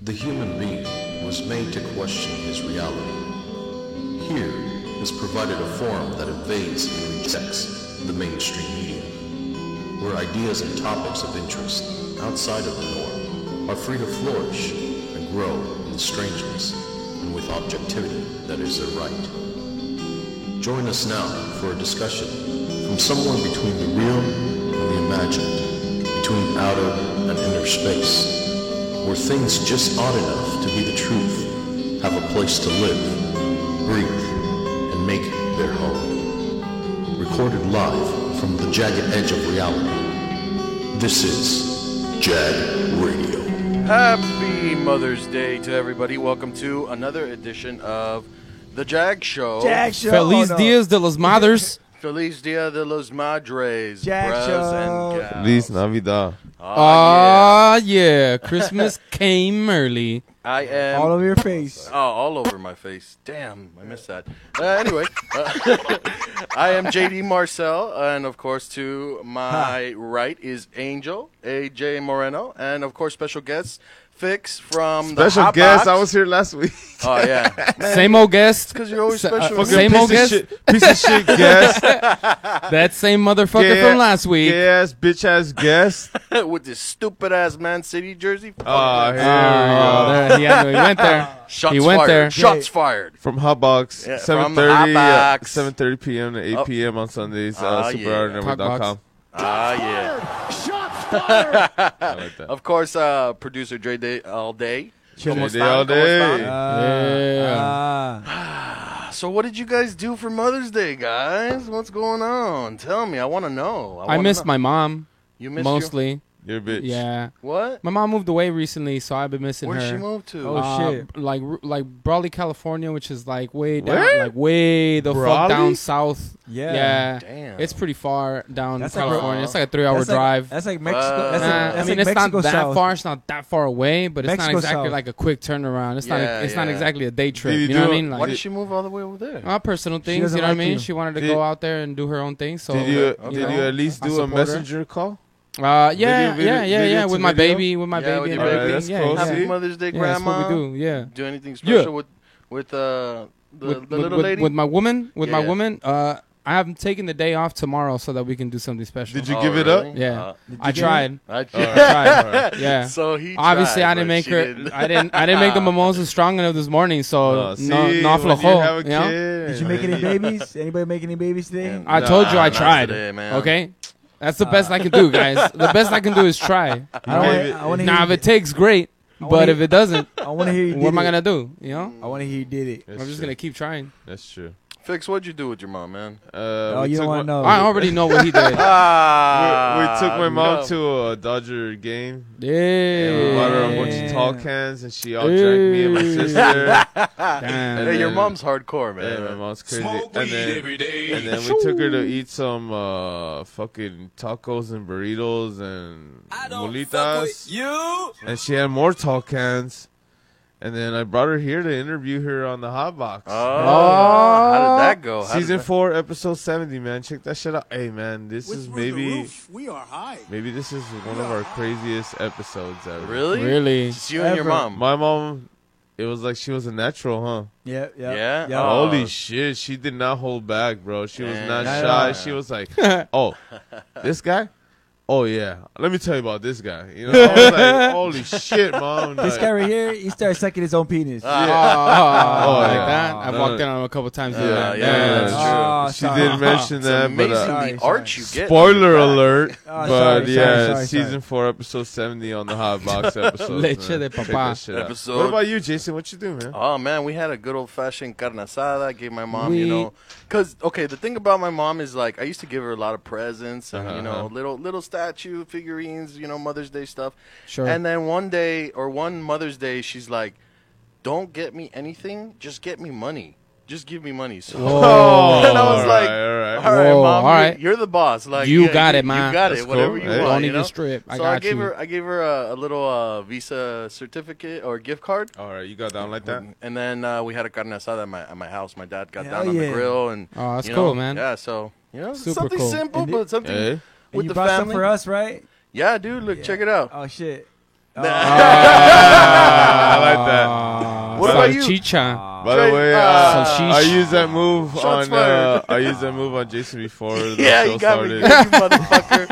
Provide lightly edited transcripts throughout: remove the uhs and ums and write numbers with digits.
The human being was made to question his reality. Here is provided a forum that evades and rejects the mainstream media, where ideas and topics of interest outside of the norm are free to flourish and grow in the strangeness and with objectivity that is their right. Join us now for a discussion from somewhere between the real and the imagined, between outer and inner space, where things just odd enough to be the truth have a place to live, breathe, and make their home. Recorded live from the jagged edge of reality, this is Jag Radio. Happy Mother's Day to everybody. Welcome to another edition of The Jag Show. Jag Show. Feliz Dias de los Madres. Feliz Dia de los Madres. Jag bros Show. and gals. Feliz Navidad. Yeah. Christmas came early. I am... All over your face. Oh, all over my face. Damn, I missed that. Anyway, I am JD Marcel, and of course to my right is Angel, AJ Moreno, and of course special guest, Fix from the Special Hot guest. Box. I was here last week. Oh, yeah. Same old guest. Because you're always S- special. fucking Same old guest. Piece of shit guest. That same motherfucker from last week. Gay ass, bitch ass guest. With this stupid-ass Man City jersey. Oh, Fuck here that. we go. He went there. Shots he went fired. there. Shots fired. From Hotbox, Yeah, from 7:30, Hotbox. 7:30 p.m. to 8 p.m. on Sundays. Yeah. SuperRNetwork.com. Yeah. I like that. Of course, producer Dre Day all day. Dre ¿Cómo Day están? all ¿Cómo day. están? So what did you guys do for Mother's Day, guys? What's going on? Tell me. I want to know. I missed my mom You missed mostly. You're a bitch. Yeah. What? My mom moved away recently, so I've been missing Where her. did she move to? Oh, shit. Like Brawley, California, which is like way down, Where? like way the fuck Brawley? down south. Yeah. Yeah. Damn. It's pretty far down That's like- California. It's like a 3-hour That's like- drive. That's like Mexico. Uh, That's like, I that's mean, like it's Mexico not that South. far. It's not that far away, but it's Mexico not exactly South. like a quick turnaround. It's not. Yeah, It's not yeah. exactly a day trip. Did you You know do what I it- mean? Why Like, did she move all the way over there? personal things. doesn't You know what I like mean? you. She wanted to Did- go out there and do her own thing. So Did you Okay. did you at least I do a support her. messenger call? Yeah, video yeah. to With my video? baby, with my Yeah, with baby, your and baby. everything. That's Yeah, cool. yeah. Happy Mother's Day, Yeah, Grandma. that's what we do. Yeah. Do anything special with the little lady? With my woman, Yeah, yeah. woman. I have taken the day off tomorrow so that we can do something special. Did you Oh, give it really? up? Yeah, I you do tried. I I tried. Yeah. So he Obviously, tried, I didn't but make she her. didn't. I didn't make the mimosa strong enough this morning. So See, no when you aflojo. have a You know? kid, Did you make any babies? Anybody make any babies today? I told you I not tried. today, man. Okay, that's the best I can do, guys. The best I can do is try. I want to Now, hear. if it takes, great. wanna But hear- if it doesn't, I want to hear you. what am I gonna do? You know, I want to hear you did it. That's I'm just true. gonna keep trying. That's true. Fix, what'd you do with your mom, man? Oh, We you took don't want my- to know. I already know what he did. We took my mom no. to a Dodger game. Yeah. And we bought her a bunch of tall cans, and she all drank me and my Hey. sister. Damn. Hey, your then- mom's hardcore, man. Yeah, my mom's crazy. And then we took her to eat some fucking tacos and burritos and bolitas. And she had more tall cans. And then I brought her here to interview her on the Hot Box. Oh, how did that go? How did Season that- 4, episode 70, man. Check that shit out. Hey, man, this is maybe this is one of our craziest episodes ever. Really? Really? Just you and your Ever. mom. My mom, it was like she was a natural, huh? Yeah. Yeah? Yeah. Oh. Holy shit, she did not hold back, bro. She was not Damn. shy. She was like, oh, this guy? Oh, yeah. Let me tell you about this guy. You know, I was like, holy shit, mom. This Like, guy right here, he started sucking his own penis. Oh, Oh, like yeah. that? I've No, walked no. in on him a couple times. Yeah, doing Yeah, that. yeah, that's true. Oh, she sorry. didn't mention It's that, amazing but Sorry, the arch you get. spoiler alert. Oh, But sorry, yeah, sorry. season 4, episode 70 on the Hot Box episode. Leche de papá. Episode- What about you, Jason? What you do, man? Oh, man, we had a good old-fashioned carne asada. I gave my mom, We- Because, okay, the thing about my mom is, like, I used to give her a lot of presents and, Uh-huh. little statue figurines, Mother's Day stuff. Sure. And then one Mother's Day, she's like, don't get me anything, just get me money. Just give me money. So, Whoa. and I was like, all right. all right, Whoa, mom, all right. you're the boss. Like You yeah, got it, man. You got That's it. Whatever cool. you Hey. want. Don't you even know? strip. I So got I gave you. her a little Visa certificate or gift card. All right, you got down like that? And then we had a carne asada at my house. My dad got Hell down on the yeah. grill, and Oh, that's you cool, know, man. Yeah, so Super something cool. simple, And but something Hey. And with you the brought family. some for us, right? Yeah, dude, look, check it out. Oh shit. I like that. What about you? Salchicha. By the way, Salchicha. I used that move Shots fired. I used that move on Jason before the Yeah, show you got started. me, good, you motherfucker.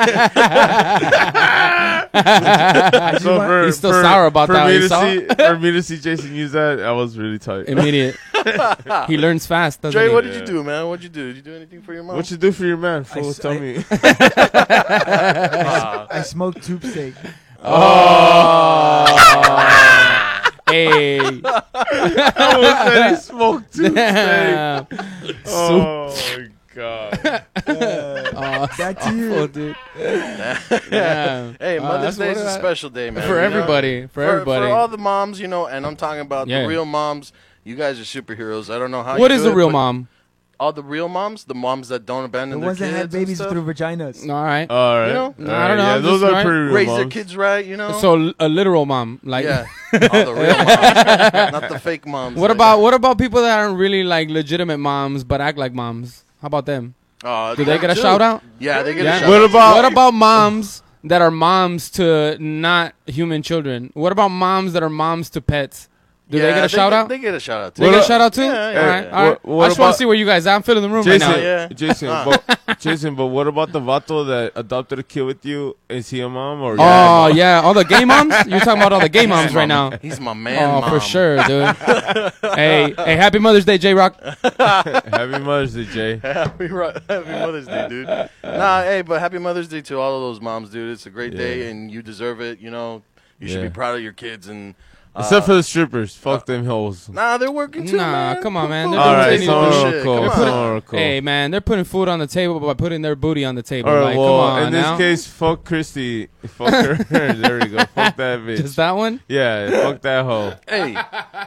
So He's still sour about that, you saw? for me to see Jason use that, I was really tight. Immediate. He learns fast, doesn't Dre, he? what did you do, man? What'd you do? Did you do anything for your mom? What you do for your man? Fool, tell me. I smoked tube steak. Hey. I almost said he smoked too. Damn. Oh my god. Back to you. Dude. Hey, Mother's Day is what a I- special day, man. For you know? everybody. For everybody. For all the moms, you know, and I'm talking about Yeah. the real moms. You guys are superheroes. I don't know how. What you is do a it, real but mom? All the real moms, the moms that don't abandon The their ones kids that had and babies stuff. through vaginas. All right. All right. You know? All I don't right. know, Yeah, I'm those just are right. pretty real Raise moms. their kids right, you know. So a literal mom, like yeah, all the real moms, not the fake moms. what about people that aren't really like legitimate moms but act like moms? How about them? Do they get a shout out? Yeah, they get a Yeah. shout What out. about What about moms that are moms to not human children? What about moms that are moms to pets? Do they get a shout out? They get a shout out too. They get a shout out too? Yeah, All yeah, right, yeah. all right. What I just want about- to see where you guys are. I'm filling the room Jason? right now. Yeah. Jason, but what about the vato that adopted a kid with you? Is he a mom or? Oh, yeah. All the gay moms? You're talking about all the gay moms right now. He's my man. Oh, mom. for sure, dude. hey, happy Mother's Day, J-Rock. Happy Mother's Day, Jay. Happy Mother's Day, dude. Nah, hey, but happy Mother's Day to all of those moms, dude. It's a great day, and you deserve it. You know, you should be proud of your kids. And Except for the strippers, fuck them hoes. nah, they're working too, Nah, man. come on, man. Cool. They're All right, doing some anything. are Shit, cool. come on. Some are cool. Hey, man, they're putting food on the table by putting their booty on the table. All right, like, well, come on in this now. case, fuck Christy. Fuck her. There we go. Fuck that bitch. Just that one? Yeah, fuck that hoe. Hey,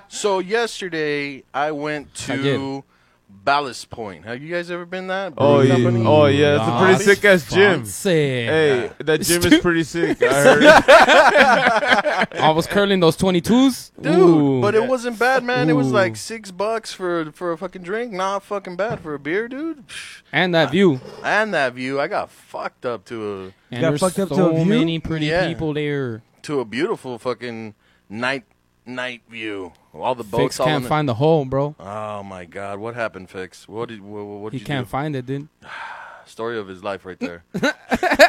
so yesterday I went I to did. Ballast Point. Have you guys ever been that? Oh, Brewing yeah. company? Oh, yeah. It's a pretty Nice. sick ass gym. Fancy. Hey, that gym is pretty sick. I heard. I was curling those 22s. Dude, Ooh. but it wasn't bad, man. It was Ooh. like $6 for a fucking drink. Not fucking bad for a beer, dude. Psh. And that view. And that view, I got fucked up And got there's fucked up to so a view? many pretty Yeah. people there. a beautiful fucking night view. All the Fix boats. all in can't the- find the hole, bro. Oh my God, what happened, Fix? What did He you can't do? find it, dude. Story of his life right there.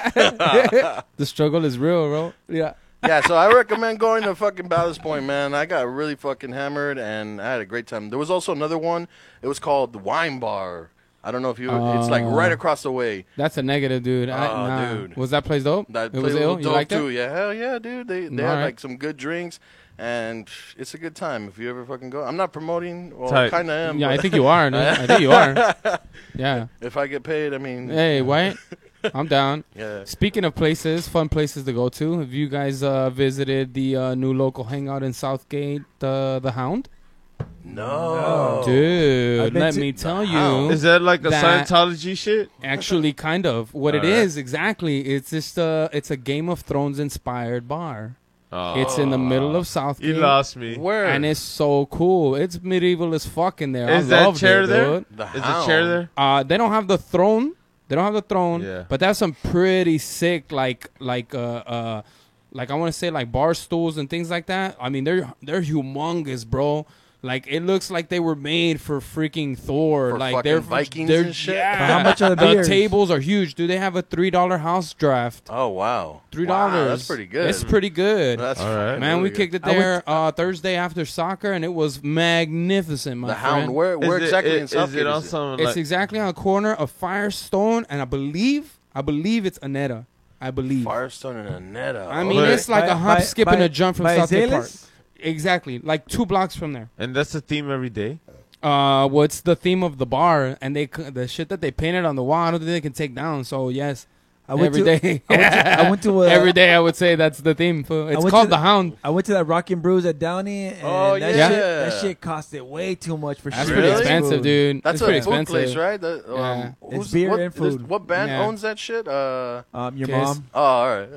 The struggle is real, bro. Yeah. Yeah, so I recommend going to fucking Ballast Point, man. I got really fucking hammered, and I had a great time. There was also another one. It was called the Wine Bar. I don't know if you. It's like right across the way. That's a negative, dude. Oh, dude. Was that place dope? That it was place ill. was You dope liked too. it? Yeah, hell yeah, dude. They had Alright. like some good drinks, and it's a good time if you ever fucking go. I'm not promoting. Well, Tight. kind of am. Yeah, I but think you are, dude. I think you are. Yeah. if I get paid, I mean. Hey, White. I'm down. Yeah. Speaking of places, fun places to go to, have you guys visited the new local hangout in Southgate, the Hound? No. Dude, I've been let to- me tell Hound. you. Is that like a That- Scientology shit? Actually, kind of. What it Alright. is, exactly, it's just it's a Game of Thrones inspired bar. Oh, It's in the middle of Southgate. you lost me. Where? And it's so cool. It's medieval as fuck in there. Is I that loved chair it, there? dude. The Is the Hound. chair there? They don't have the throne. They don't have the throne. Yeah. But that's some pretty sick, like I want to say like bar stools and things like that. I mean, they're humongous, bro. Like it looks like they were made for freaking Thor. For like fucking they're Vikings they're, and shit? Yeah. But how much are the The beers? tables are huge. Do they have a $3 house draft? Oh wow. $3. Wow, that's pretty good. It's pretty good. That's All right. Man, really we good. kicked it I went there Thursday after soccer, and it was magnificent, my The friend. Hound. Where Is exactly it, in Southgate Is it on is it? some It's like, exactly on the corner of Firestone, and I believe it's Aneta. I believe. Firestone and Aneta. I mean, But- it's like a hop, skip, and a jump from by Southgate Park. Azaleas? Exactly, like 2 blocks from there. and that's the theme every day? What's the theme of the bar? And the shit that they painted on the wall, I don't think they can take down. So yes, I went every to, day. I went to Every day, I would say that's the theme. It's went called to the Hound. I went to that Rockin' Brews at Downey, and Oh, that, yeah. shit, that shit costed way too much for That's shit. pretty Really? expensive, dude. That's it's a pretty food expensive. place, right? Yeah. It's beer what, and food. What band Yeah. owns that shit? Your Kiss. mom. Oh, all right.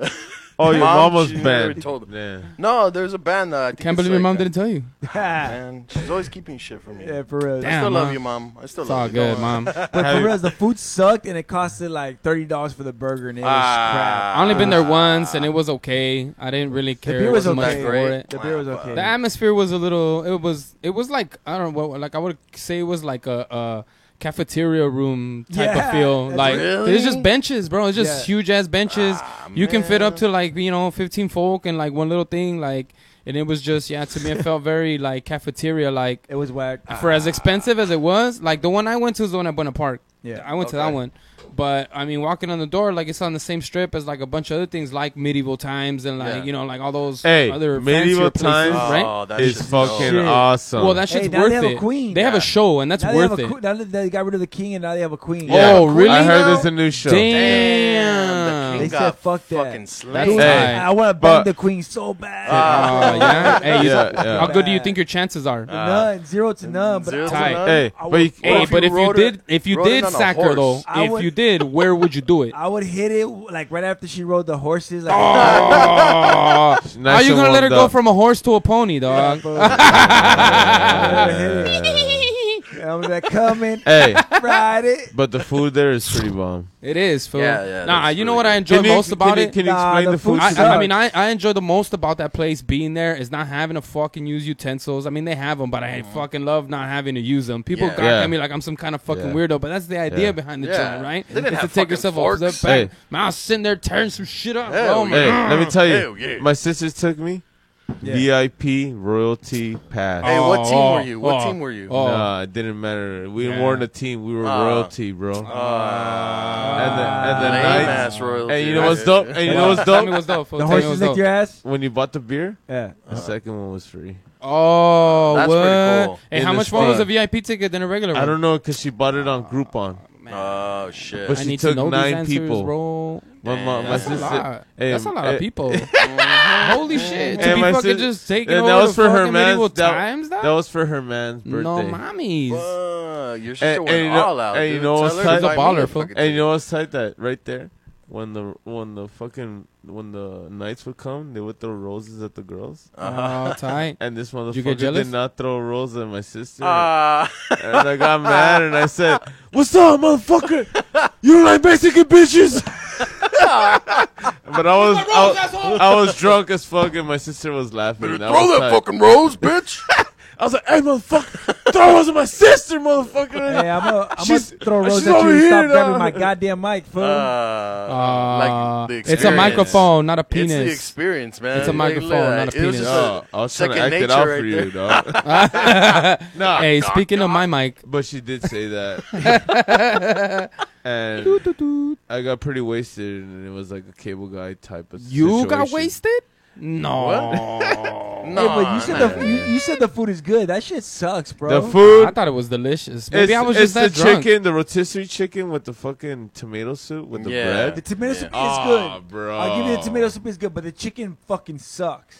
Oh, your mom was she already banned. told him. Yeah. No, there's a band that I think Can't it's believe your like mom that. didn't tell you. Man, she's always keeping shit from me. Yeah, for real. I Damn, still love Mom. you, Mom. I still It's love all you. good, Don't mom. But for real, the food sucked and it costed like $30 for the burger and it was crap. I only been there once and it was okay. I didn't really The care. beer It was wasn't okay. much for it. The beer was okay. The atmosphere was a little. It was like I don't know. Like I would say it was like a cafeteria room type Yeah, of feel. that's Like Really? it's just benches, bro. It's just Yeah. huge ass benches. You can fit up man. to like 15 folk and like one little thing like. And it was just to me it felt very like cafeteria like. It was whack. For as expensive as it was, like the one I went to is the one at Buena Park. Yeah. I went to that Okay. one. But I mean, walking on the door, like it's on the same strip as like a bunch of other things, like medieval times and like Yeah. like all those Hey, other Medieval fancier places, Times right? Oh, that It's shit's fucking dope. Shit. awesome. Well, that shit's Hey, now worth they have it. a queen. They have a Yeah. show, and that's Now they worth have a it. now that they got rid of the king and now they have a queen. Yeah. Oh, really? I heard now? there's a new show. Damn. The They king said, got "Fuck that." fucking That's slain. Queen, Hey, I want to bang but- the queen so bad. Yeah. Hey, Yeah. how good do you think your chances are? None, 0 to none. But Zero to Tight. none. Hey, I but would- you, Hey, if but you if you rode did, it- if you rode it did on a sack her horse. though, I if would- you did, where would you do it? I would hit it like right after she rode the horses. Like, Oh, nice how you and gonna let her warmed go up. from a horse to a pony, dog? I'm like coming Hey, Friday. but the food there is pretty bomb. It is, fool. Yeah, Nah, that's you know really what I good. enjoy most about it? Can you Nah, explain the the food? food to sucks. me? I enjoy the most about that place being there is not having to fucking use utensils. I mean, they have them, but I fucking love not having to use them. People Yeah. got Yeah. at me like I'm some kind of fucking Yeah. weirdo, but that's the idea Yeah. behind the Yeah. joint, right? They didn't It's have to take fucking yourself forks. off the back. Hey. Man, I was sitting there tearing some shit up. Hell Oh my Hey, God. let me tell you, Hell yeah. my sisters took me VIP royalty pass. Hey, what team Oh, were you? What oh, team were you? oh. Nah, it didn't matter. We Yeah. weren't a team. We were royalty, bro. And and the lame night, ass royalty. and you know what's dope? And you know what's Tell me dope? what's dope. fool. The Tell me horses what's licked dope. your ass. When you bought the beer, Yeah. the second one was free. Oh, That's what? pretty cool. Hey, In how the much more was spot. a VIP ticket than a regular one? I don't know because she bought it on Groupon. Oh shit. But I she need took to know 9 these answers, people. bro. My mom, my That's a sister. lot. Hey, That's a lot of people. Mm-hmm. Holy shit! To And be my fucking sis- just taking and over that was the for her fucking medieval man's. times, That dog? was for her man's birthday. No mommies. Your sister went you know- all out. and you dude. know what's Tell her tight? to buy She's a me baller, a fool. fucking And you ticket. know what's tight? That right there, when the knights would come, they would throw roses at the girls. Oh, tight. And this you get motherfucker jealous? did not throw a rose at my sister. Ah. And I got mad and I said, "What's up, motherfucker? You don't like Mexican bitches?" But I was drunk as fuck and my sister was laughing. Throw that tight. fucking rose, bitch. I was like, "Hey, motherfucker, throw rose at my sister, motherfucker." Hey, I'm gonna She's- throw roses she's at you over and here stop now. grabbing my goddamn mic, fool. Like the It's a experience. microphone, not a It's the penis. experience, man. It's a Like, microphone, look at not a that. It was penis. just No, I was trying to second act it nature out right for you, there. dog. Nah, Hey, speaking of my mic, but she did say that. And I got pretty wasted, and it was like a cable guy type of you got situation. wasted? No. Hey, but you said you said the food is good. That shit sucks, bro. The food. I thought it was delicious. Maybe I was it's just that the drunk. chicken, the rotisserie chicken with the fucking tomato soup with the Yeah. The bread. tomato Yeah. soup is Aw, good. bro. I'll give you the tomato soup is good, but the chicken fucking sucks.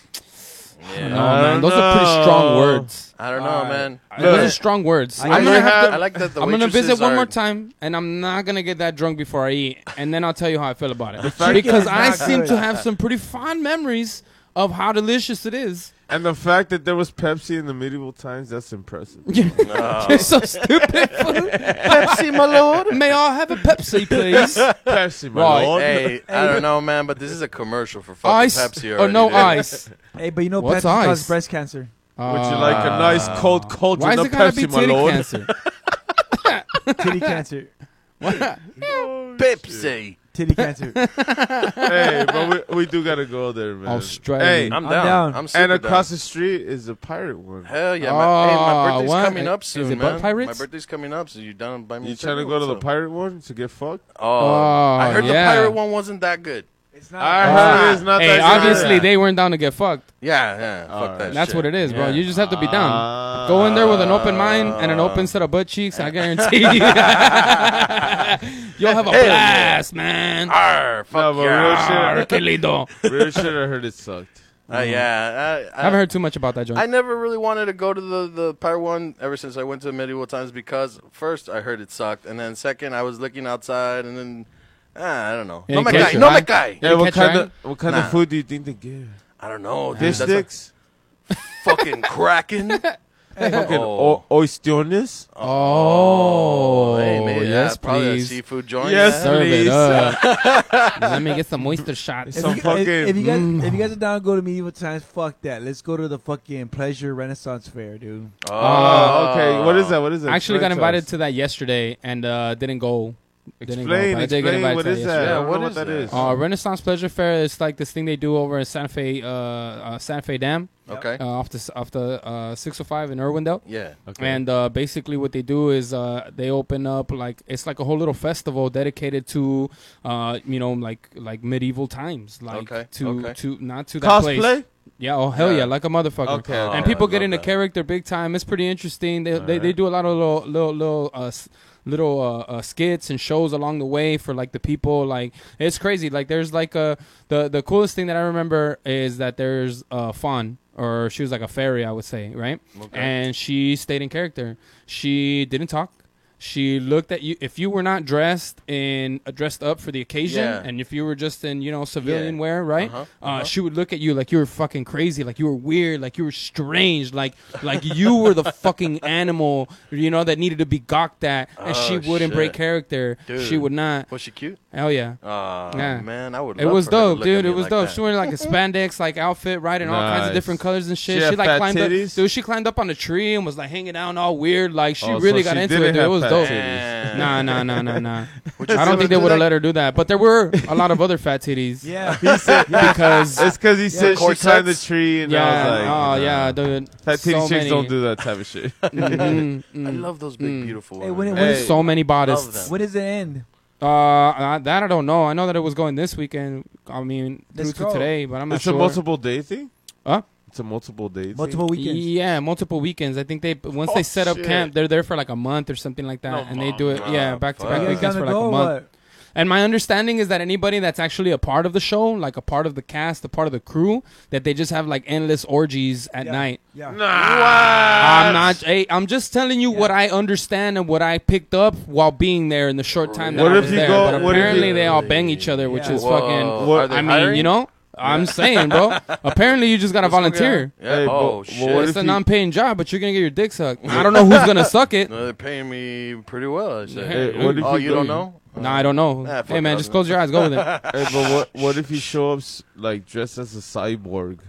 Yeah. No, man. Those are pretty strong words. I don't know, man. Those are strong words. I I'm gonna never have had- to. I like that the I'm gonna waitresses visit one are- more time, and I'm not gonna get that drunk before I eat, and then I'll tell you how I feel about it. chicken Because is I not seem good. to have some pretty fond memories of how delicious it is. And the fact that there was Pepsi in the medieval times, that's impressive. You're so stupid. Pepsi, my lord. May I have a Pepsi, please? Pepsi, my Right. lord. Hey, I don't know, man, but this is a commercial for fucking Ice Pepsi or already, no dude. ice? Hey, but you know What's Pepsi ice? causes breast cancer. Would you like a nice cold Why cauldron is of it gotta Pepsi, be my titty lord? cancer? Titty cancer. Pepsi. Titty cancer. Hey, but we do gotta go there, man. Australia. Hey, I'm I'm down. down. I'm super and across down. the street is a pirate one. Hell yeah, Oh, my birthday's what? coming up Is soon, it butt man. pirates? My birthday's coming up, so you done by me. You a trying to ticket? go to the What's up? pirate one to get fucked? Oh, I heard yeah. the pirate one wasn't that good. It's not. I heard it's not Hey, that obviously good. they weren't down to get fucked. Yeah, fuck that. That's shit. what it is, bro. Yeah. You just have to be down. Go in there with an open mind and an open set of butt cheeks. I guarantee you, you'll have a Hell yeah. blast, man. Arr, fuck No, but yeah. Arr, qué lindo. Real shit, I heard it sucked. Yeah, I haven't heard too much about that joint. I never really wanted to go to the pirate one ever since I went to medieval times because first I heard it sucked, and then second I was looking outside, and then I don't know. Yeah, No me catch cae. your No me eye. cae. Yeah, what catch kind your of what kind Nah. of food do you think they give? I don't know. Dude, Fish that's sticks? fucking Kraken. Fucking Oh. oystiones? Oh, hey, maybe yes, probably a please. seafood joint. Yes, yeah. Serve it please. up. Let me get some oyster shots. Some If fucking. you guys are down to go to medieval times, fuck that. Let's go to the fucking Pleasure Renaissance Fair, dude. Oh, okay. What is that? What is that? I actually got Explain invited us. to that yesterday and didn't go. Didn't Explain, go, but I did get explain. invited What to is that? yesterday. I don't what know what is that that? is. Renaissance Pleasure Fair is like this thing they do over in Santa Fe Dam, Okay. off the 605 in Irwindale. Yeah. Okay. And basically, what they do is they open up like it's like a whole little festival dedicated to, like medieval times, like Okay, to okay. to not to that place. Cosplay? Yeah, oh hell Yeah. yeah, like a motherfucker. Okay. Oh, And people I get love into that. character big time. It's pretty interesting. They Alright. do a lot of little skits and shows along the way for like the people. Like it's crazy. Like there's like the coolest thing that I remember is that there's Fawn, or she was like a fairy, I would say, right? Okay. And she stayed in character. She didn't talk. She looked at you. If you were not dressed up for the occasion, Yeah. and if you were just in civilian Yeah. wear, right? She would look at you like you were fucking crazy, like you were weird, like you were strange, like you were the fucking animal, that needed to be gawked at, and she Oh, wouldn't break shit. character. Dude. She would not. Was she cute? Hell yeah. Yeah. Man, I would. It love was for her to dope, look at dude. me It was like dope. that. She wearing like a spandex like outfit, right, and all kinds of Nice. different colors and shit. She had She like fat climbed up, titties? dude. She climbed up on a tree and was like hanging down all weird. Like she Oh, really so got she into it. didn't Dude. It have was fat dope. titties. Man. Nah. Would you I don't think they do would have that? let her do that. But there were a lot of other fat titties. Yeah. Because It's because he said she corsets? climbed the tree, and I yeah, was like, oh yeah, dude. fat titty so chicks many. don't do that type of shit. Mm, I love those big, beautiful. Hey, women. when it- Hey. so many Love bodices. them. When does it end? That I don't know. I know that it was going this weekend. I mean, through Let's to go. today, but I'm not It's sure. a multiple day thing? Huh? It's a multiple day thing? Multiple weekends. Yeah, multiple weekends. I think once Oh, they set up shit. camp, they're there for like a month or something like that, No, and they do it. Mom. Yeah, back to Fuck. back You guys weekends gonna for like go a or month. what? And my understanding is that anybody that's actually a part of the show, like a part of the cast, a part of the crew, that they just have like endless orgies at night. Yeah. I'm not. Hey, I'm just telling you what I understand and what I picked up while being there in the short time that What I if was you there. go- But what if apparently you- they all bang each other, which is Whoa. fucking. What- Are they I mean, hiring? I'm saying, bro. Apparently, you just gotta volunteer. Yeah. Hey, Oh but shit. what It's if a you- non-paying job, but you're gonna get your dick sucked. I don't know who's gonna suck it. No, they're paying me pretty well. I said. Hey, what if Oh, you you go- don't know? Nah, I don't know. Nah, fuck Hey it, man, I'll just do close your eyes. Go with it. Hey, but what if you show up like dressed as a cyborg?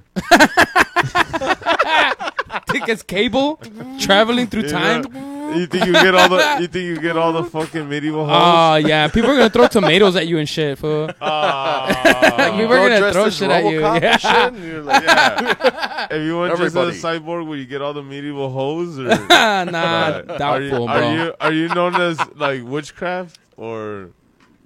Think it's Cable traveling through You time. know, you think you get all the fucking medieval hoes? Oh yeah, people are gonna throw tomatoes at you and shit, fool. Like people are gonna dressed throw as shit at you. RoboCop and Yeah. shit, and you're like, Yeah. If you want to dress Everybody. as a cyborg, will you get all the medieval hoes? Or Nah, Right. doubtful, bro. Are you known as like witchcraft or?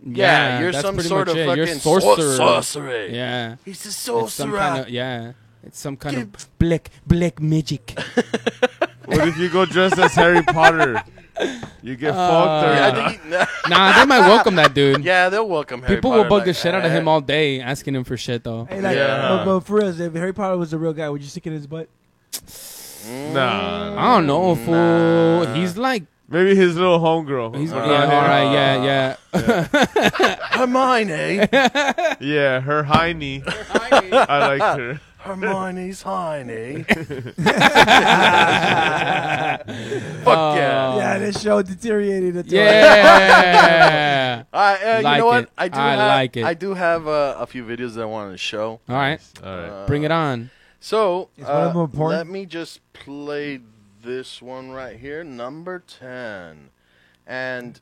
Yeah, you're that's some pretty sort much of it. fucking You're sorcerer. sorcery. Yeah, He's a it's some sorcerer. kind of It's some kind of black magic. What if you go dressed as Harry Potter? You get fucked or? Yeah, I think Nah, they might welcome that dude. yeah, they'll welcome Harry People Potter, will bug like, the shit out of him eh. all day, asking him for shit though. Hey, like, Yeah. but for real, if Harry Potter was a real guy, would you stick it in his butt? Nah. I don't know, fool. He's like, Maybe his little homegirl. yeah, all right, yeah. Hermione. Yeah, her hiney. I like her. Hermione's hiney. Fuck Oh. yeah. Yeah, this show deteriorated. Into Yeah. You Like know what? it. I do I have, like it. I do have a few videos that I wanted to show. All right, All right. bring it on. So, Is one of them porn? let me just play this one right here, number 10. And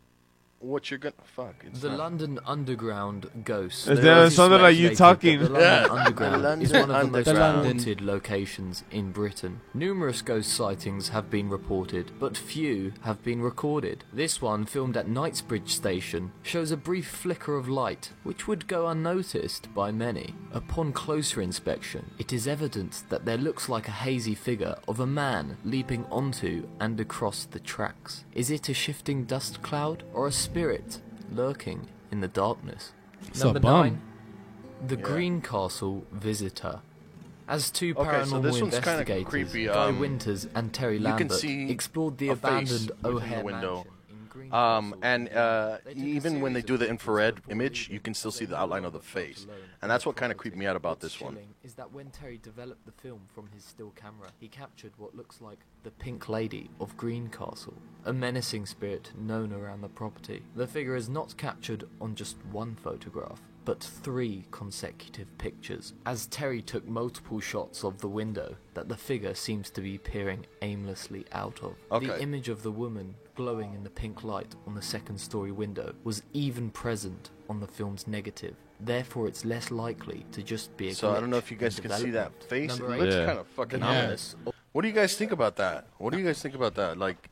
what you're gonna... Fuck. It's The not- London Underground ghost. Is there It is something like you speculated talking? that The London Yeah. Underground The is one of the London most Underground. haunted locations in Britain. Numerous ghost sightings have been reported, but few have been recorded. This one, filmed at Knightsbridge Station, shows a brief flicker of light, which would go unnoticed by many. Upon closer inspection, it is evident that there looks like a hazy figure of a man leaping onto and across the tracks. Is it a shifting dust cloud or a spirit lurking in the darkness? It's a Number bum. 9. The Greencastle Visitor. As two Okay, so paranormal this one's kinda investigators, creepy, Guy Winters and Terry you can Lambert, see explored the a face abandoned within the O'Hare window. Mansion in And even when they do the infrared image, you can still see the outline of the face. And that's what kind of creeped me out about this one. Is that when Terry developed the film from his still camera, he captured what looks like the Pink Lady of Greencastle, a menacing spirit known around the property. The figure is not captured on just one photograph, but 3 consecutive pictures, as Terry took multiple shots of the window that the figure seems to be peering aimlessly out of. Okay. The image of the woman glowing in the pink light on the second-story window was even present on the film's negative. Therefore, it's less likely to just be a So I don't glitch know if you guys in can see that development. face. It Number looks 8. kind of fucking The ominous. What do you guys think about that? What do you guys think about that? Like,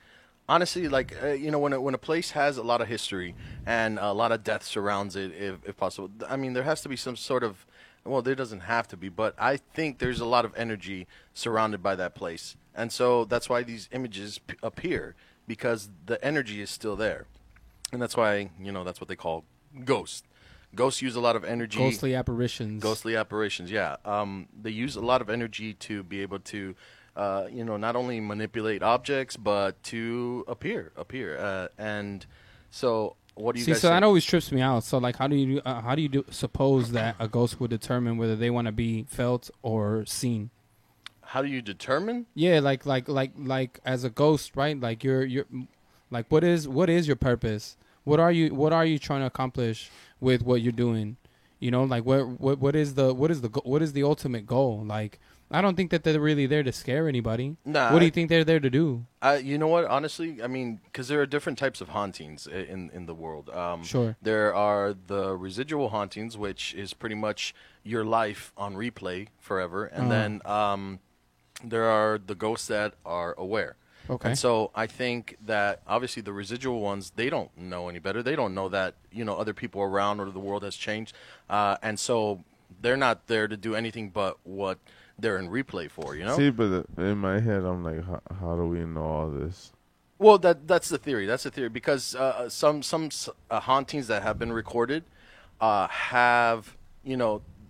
honestly, like when a place has a lot of history and a lot of death surrounds it, if possible, I mean, there has to be some sort of, well, there doesn't have to be, but I think there's a lot of energy surrounded by that place, and so that's why these images appear, because the energy is still there, and that's why that's what they call ghosts. Ghosts use a lot of energy. Ghostly apparitions. Ghostly apparitions, yeah. They use a lot of energy to be able to, not only manipulate objects, but to appear. And so, what do you guys so think? that always trips me out. So, like, how do you suppose that a ghost would determine whether they want to be felt or seen? How do you determine? Yeah, like as a ghost, right? Like you're like, what is your purpose? What are you trying to accomplish with what you're doing? Like what is the ultimate goal? Like, I don't think that they're really there to scare anybody. Nah. What do you think they're there to do? You know what? Honestly, I mean, because there are different types of hauntings in the world. Sure. There are the residual hauntings, which is pretty much your life on replay forever, and then there are the ghosts that are aware. Okay. And so I think that obviously the residual ones, they don't know any better. They don't know that other people are around or the world has changed, and so they're not there to do anything but what they're in replay for. See, but in my head, I'm like, how do we know all this? Well, that's the theory. That's the theory, because some hauntings that have been recorded have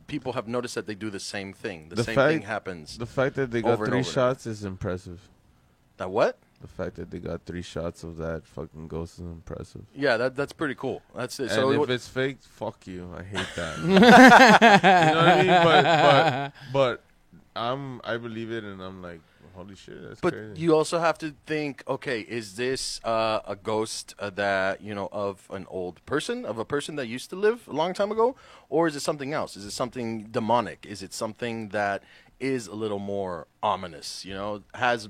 people have noticed that they do the same thing. The same thing happens. The fact that they got over and 3 over. shots is impressive. That what? The fact that they got 3 shots of that fucking ghost is impressive. Yeah, that's pretty cool. That's it. And So if it's fake, fuck you. I hate that. You know what I mean? But I believe it, and I'm like, holy shit, that's crazy. But you also have to think, okay, is this a ghost that of an old person, of a person that used to live a long time ago, or is it something else? Is it something demonic? Is it something that is a little more ominous? Has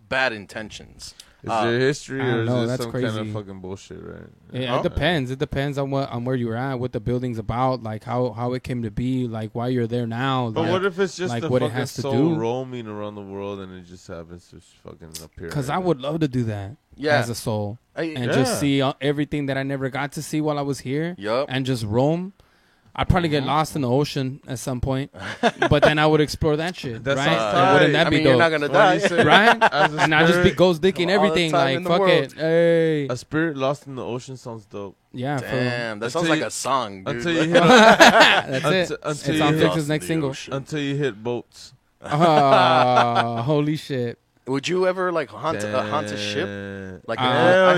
bad intentions? Is there history, I or don't is know, this that's some kind of crazy. fucking bullshit, right? Yeah, it depends. It depends on where you're at, what the building's about, like how it came to be, like why you're there now. But like, what if it's just like the what it fucking has to soul do? roaming around the world, and it just happens to fucking appear? Because right I there? would love to do that as a soul, and just see everything that I never got to see while I was here, and just roam. I'd probably get lost in the ocean at some point, but then I would explore that shit, That right? sounds And wouldn't tight. that be you're dope? not gonna Why do die. you say- Right? As a And I'd just be spirit- ghost dicking all the everything, time like in the fuck world. it, hey, A spirit lost in the ocean sounds dope. yeah. Damn, that Until sounds like you- a song, dude. Until you hit, That's it. until It's you on hit- Fix's next single. until you hit boats. Holy shit! Would you ever like haunt a ship? Like Hell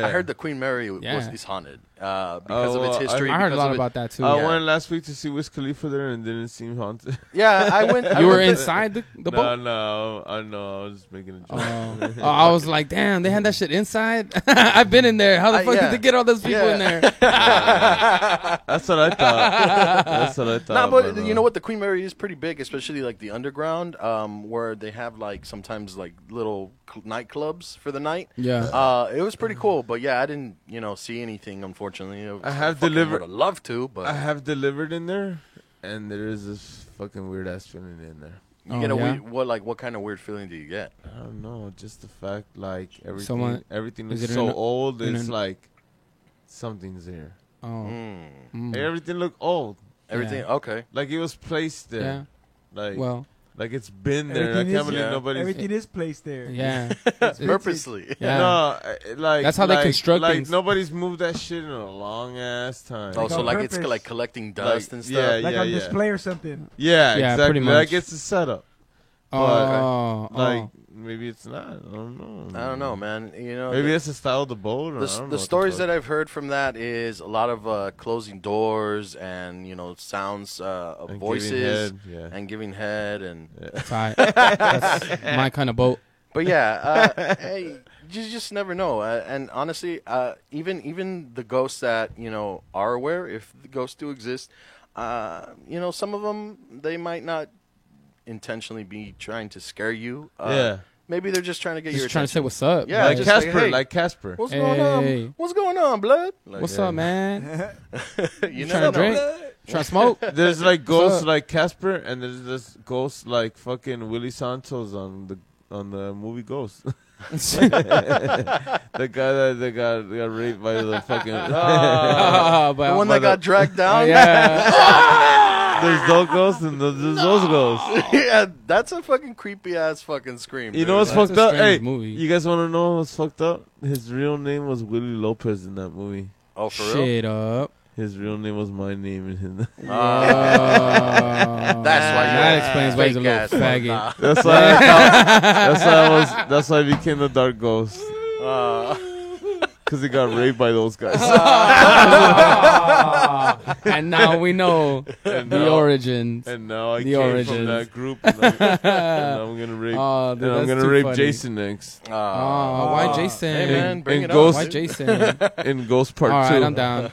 I heard the Queen Mary is haunted because of its well, history. I heard a because lot of it- about that too. I Yeah. went last week to see Wiz Khalifa there, and didn't seem haunted. Yeah, I went. You were went to- inside the boat. No, I know. I was just making a joke. I was like, damn, they had that shit inside. I've been in there. How the fuck yeah. did they get all those people in there? That's what I thought. That's what I thought. Nah, but you know what? The Queen Mary is pretty big, especially like the underground, where they have like sometimes like little nightclubs for the night. Yeah. It was pretty cool, but yeah, I didn't see anything, unfortunately. I have fucking delivered- Would have loved to, but I have delivered in there, and there is this fucking weird ass feeling in there. you get a yeah? weird, what kind of weird feeling do you get? I don't know, just the fact like everything, Someone- everything is is it so in a- old. in It's an- like something's there. Oh. Mm. Everything look old, Everything Yeah. okay? like it was placed there. Yeah. Like Well. like it's been there. I Everything can't is- believe yeah. nobody's. Everything is placed there. Yeah. Purposely. Yeah. No, like That's how they like- construct like things. nobody's moved that shit in a long ass time. Also, on like it's purpose. like collecting dust and stuff. yeah, Like yeah, on yeah. display or something. Yeah, Yeah, exactly. pretty Like much. it's a setup. Oh. Like maybe it's not. I don't know. I don't know, man. You know, Maybe that's the style of the boat. Or I don't know the what stories fuck. that I've heard from that is a lot of closing doors and sounds of And voices giving head, yeah. and giving head and. Tight. That's my kind of boat. But yeah, hey, you just never know. And honestly, even the ghosts that are aware, if the ghosts do exist, some of them they might not intentionally be trying to scare you. Yeah. Maybe they're just trying to get your Just trying to say attention. what's up. Yeah, Like just Casper, hey, like Casper. what's going on? Hey. What's going on, blood? Like, What's yeah. up, man? You Trying never to drink? know. Trying to smoke? There's like ghosts up? like Casper, and there's this ghost like fucking Willie Santos on the movie Ghost. The guy that got raped by the fucking. Oh, The one that got dragged down. Yeah. There's those ghosts and there's those ghosts. Yeah, that's a fucking creepy ass fucking scream. You dude. know what's That's fucked a up? Hey, strange movie. you guys want to know what's fucked up? His real name was Willie Lopez in that movie. Oh, for real? Shit up. His real name was my name in his. That's why That explains why he's a little fake-ass faggot. That's why. That's why I became the Dark Ghost. Because he got raped by those guys. And now we know the now- origins. And now I The came origins. from that group. And I'm gonna rape. Oh, dude, and I'm that's gonna too rape funny. Jason next Oh, why Jason? Hey, man, bring in it Ghost- on. Why Jason? in Ghost Part All 2. right, I'm down.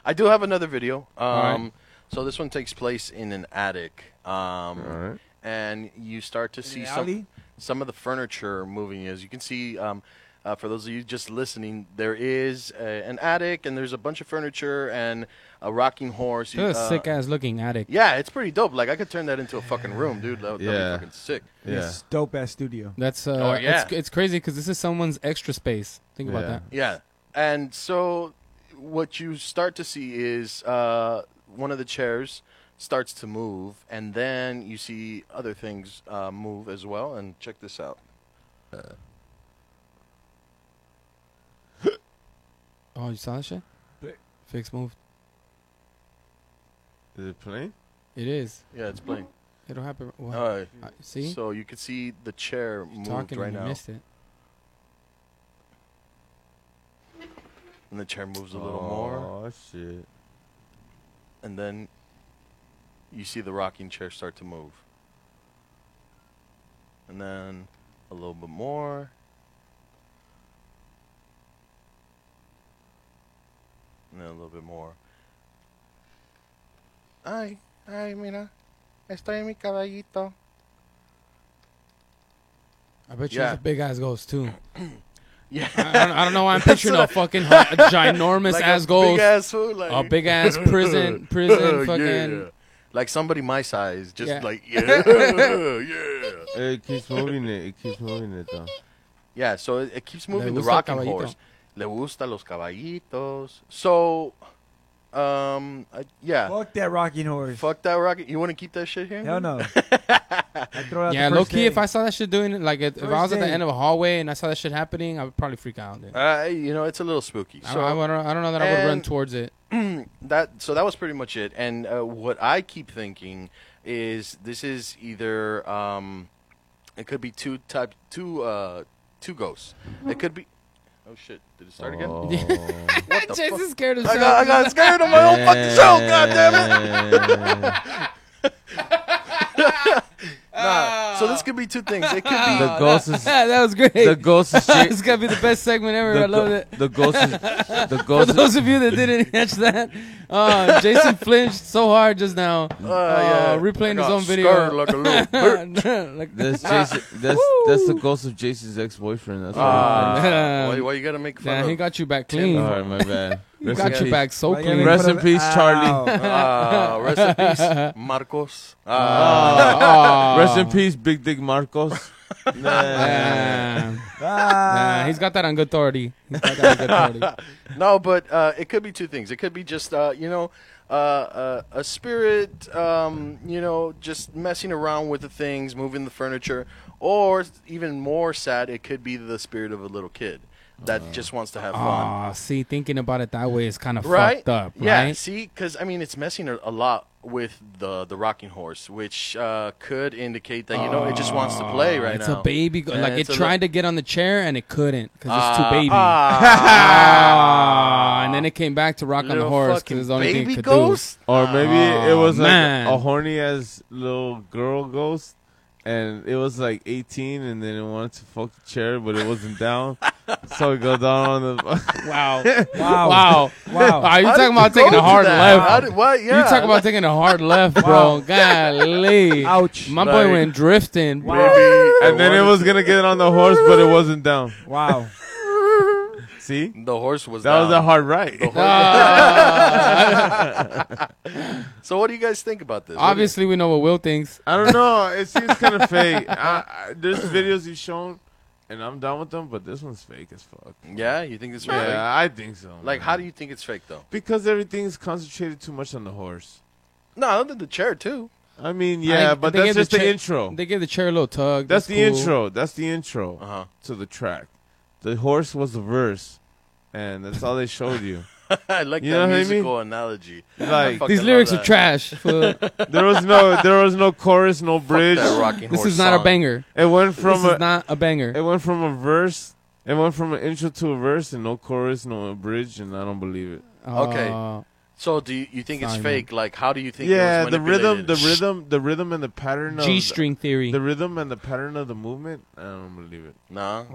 I do have another video. right. So this one takes place in an attic. All right. And you start to see alley? some of the furniture moving. As you can see, for those of you just listening, there is an attic, and there's a bunch of furniture and a rocking horse. That's a sick ass looking attic. Yeah, it's pretty dope. Like I could turn that into a fucking room, dude. That'd Yeah. be fucking sick. Yeah. It's dope ass studio. That's Oh, yeah. it's crazy because this is someone's extra space. Think about Yeah. that. Yeah, and so what you start to see is one of the chairs starts to move, and then you see other things move as well. And check this out. Oh, you saw that shit? Fix moved. Is it playing? It is. Yeah, it's playing. It'll happen. What? See? So you can see the chair You're moved talking right and you now, missed it. and the chair moves a little more, Oh shit. and then you see the rocking chair start to move, and then a little bit more, and then a little bit more. Ay, mira, estoy en mi caballito. I bet you Yeah. it's a big ass ghost too. Yeah, I don't know why I'm That's picturing what a fucking ginormous like ass a ghost. big ass fool, like A big ass prison fucking. Yeah. Like somebody my size, just Yeah. like yeah. It keeps moving it. It keeps moving it though. Yeah, so it keeps moving the gusta el rocking caballito. horse. Le gusta los caballitos. So, yeah. Fuck that rocking horse. Fuck that rocket. You want to keep that shit here? Hell no. I throw it out Yeah, the low first key, day. if I saw that shit doing it, like if I First was at the day. end of a hallway and I saw that shit happening, I would probably freak out. Dude. It's a little spooky. I So don't know that I would run and- towards it. that was pretty much it. And what I keep thinking is this is either it could be two ghosts. It could be. Oh shit! Did it start again? Oh. What the Jason fuck? scared himself. I got scared of my own fucking show. God damn it! Nah. So this could be two things. It could be. The ghost is That was great. the ghost is This is gonna be the best segment ever. I love it. The ghost is the For ghost. those of you that didn't catch that, Jason flinched so hard just now, replaying his own video. Scared like a little bitch. Like That's Jason. That's the ghost of Jason's ex-boyfriend. That's Why you gotta make fun Nah, of? he got you back clean. All right, my bad. He Rest got in you peace. back so Why you gotta clean. make Rest fun in of- peace, Charlie. Rest in peace, Marcos. Rest in peace, Big Dick Marcos. Nah, Ah. he's got that on good authority. He's got that on good authority. No, but it could be two things. It could be just a spirit, just messing around with the things, moving the furniture, or even more sad, it could be the spirit of a little kid that just wants to have fun. See, thinking about it that way is kind of Right? fucked up, Yeah. right? See, because it's messing a lot with the rocking horse, which could indicate that it just wants to play right it's now. a baby. Yeah, Like it it's a tried to get on the chair and it couldn't because it's too baby. And then it came back to rock on the Little horse fucking because it's the only thing baby it could ghost? Or maybe it was man. like a horny ass little girl ghost, and it was like 18, and then it wanted to fuck the chair, but it wasn't down, so it goes down on the. do. Wow. Wow. Wow. Are you How talking did about you taking go a to hard that? left? What? Yeah. You talking about taking a hard left, bro. Golly. Ouch. My boy Like- went drifting. Wow. Maybe And then it was gonna get on the horse, but it wasn't down. Wow. See, the horse was that was down. a hard right. So what do you guys think about this? Obviously, we know what Will thinks. I don't know. It seems kind of fake. There's videos he's shown, and I'm down with them, but this one's fake as fuck. Yeah, you think it's fake? Yeah, I think so. Like, man. how do you think it's fake though? Because everything's concentrated too much on the horse. No, I think the chair too. I mean, yeah, but they that's gave just the chair- intro. They gave the chair a little tug. That's the cool. intro. That's the intro Uh-huh. to the track. The horse was the verse, and that's all they showed you. I like You that know what I musical analogy. Like fucking These love lyrics are that. trash. fool. there was no chorus, no bridge. That rocking This horse is not a song. banger. It went This from is not a banger. it went from a verse. It went from an intro to a verse, and no chorus, no bridge, and I don't believe it. Okay. So do you think it's Sorry, fake? Like, how do you think? Yeah, it was the rhythm, manipulated? the rhythm, and the pattern of G-string theory. the rhythm and the pattern of the movement. I don't believe it. No.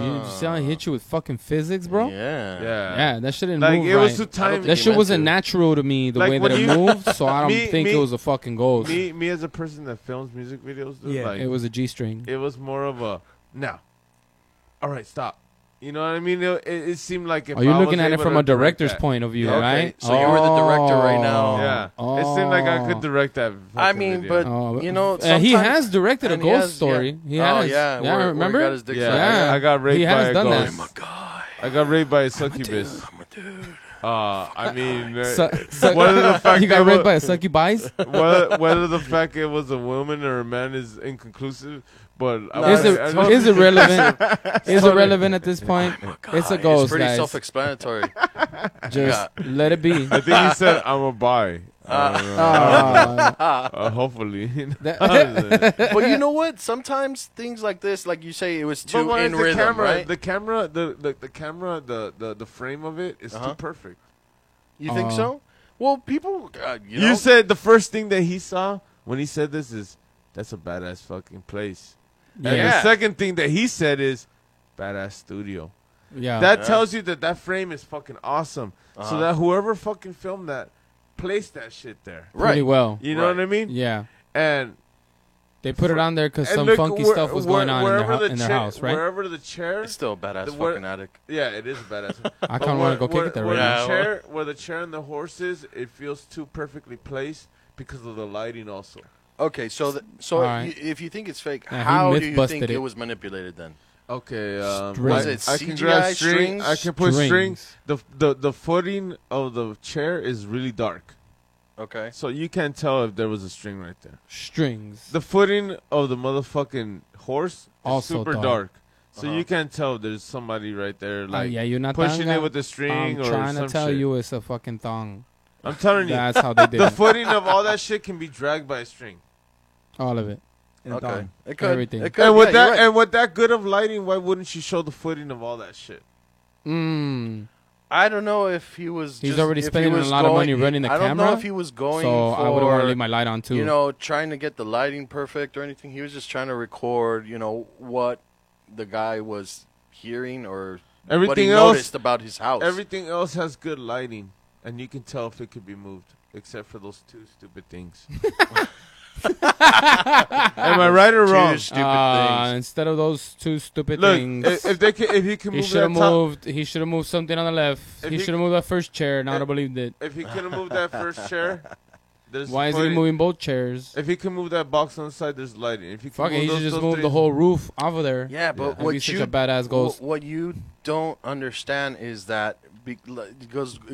You see how I hit you with fucking physics, bro? Yeah. Yeah, that shit didn't like move it was right. too time. think That he shit meant wasn't to. natural to me, the Like, way when that it you- moved, so I don't Me- think me- it was a fucking ghost. Me as a person that films music videos, dude, Yeah. like, It was a G-string. it was more of a now. All right, stop. You know what I mean? It seemed like if Are you I looking was at it able from to a direct director's that. point of view, Okay, right? so you were the director right now. Yeah, it seemed like I could direct that. I fucking mean, video. but Oh, you know, he sometimes- has directed a and he ghost has- story. He Oh, has. yeah, where he remember? got his dick yeah, sucked. Yeah. I got raped He by has a done that. Oh ghost. my god. I got raped by a succubus. I'm a dude. I mean, Whether the fact you got that raped wa- by a succubus? whether the fact it was a woman or a man is inconclusive, but Is it relevant? Is it relevant at this point? It's a ghost, It's pretty guys. self-explanatory. Just let it be. I think he said I'm a bi. Hopefully. But you know what? Sometimes things like this, like you say, it was But too when in it's rhythm, the camera, right? the camera, the frame of it is too perfect. You think so? Well, people, you know, You said the first thing that he saw when he said this is that's a badass fucking place. And the Yeah. second thing that he said is badass studio. Yeah. That tells you that frame is fucking awesome. Uh-huh. So that whoever fucking filmed that placed that shit there. pretty right. well. You know Right. what I mean? Yeah. And They put it on there because and some look, funky where- stuff was where- going on wherever in their chair- house, right? Wherever the chair, It's still a badass The word- fucking attic. yeah, it is badass. I kind of want to go kick it there where right Yeah, the now. chair, where the chair and the horse is, it feels too perfectly placed because of the lighting also. Okay, so All right. if you think it's fake, Yeah, he how do you myth-busted think it it. was manipulated then? Okay, Strings. Was it I can CGI grab string. strings? I can put string. Strings. The footing of the chair is really dark, Okay. so you can't tell if there was a string right there. Strings. The footing of the motherfucking horse is Also super dark. dark, so Uh-huh. you can't tell if there's somebody right there like yeah, you're not pushing tanga. it with the string I'm or trying some to tell shit. you it's a fucking thong. I'm telling you, That's how they did the it. footing of all that shit can be dragged by a string. All of it. In a Okay. thong. It could. Everything. It could. And with yeah, that, you're right. and with that good of lighting, why wouldn't you show the footing of all that shit? I don't know if he was. He's just, already if he spending a was lot of money going- running the I don't know camera, if he was going So for. I wouldn't want to leave my light on too. You know, trying to get the lighting perfect or anything. He was just trying to record. You know what the guy was hearing or what he Everything else, noticed about his house. everything else has good lighting, and you can tell if it could be moved, except for those two stupid things. Am I right or wrong? Two stupid things. Instead of those two stupid Look, things, if they can, if he can he move should that have top, moved. He should have moved something on the left. If He he- should have moved that first chair. Now I if- believed it. if he couldn't move that first chair, there's Why is he footing. moving both chairs? If he can move that box on the side, there's lighting. If he can Fuck it, move he those, should just those move three- the whole roof off of there. Yeah, but That'd be what such you a badass ghost. what you don't understand is that it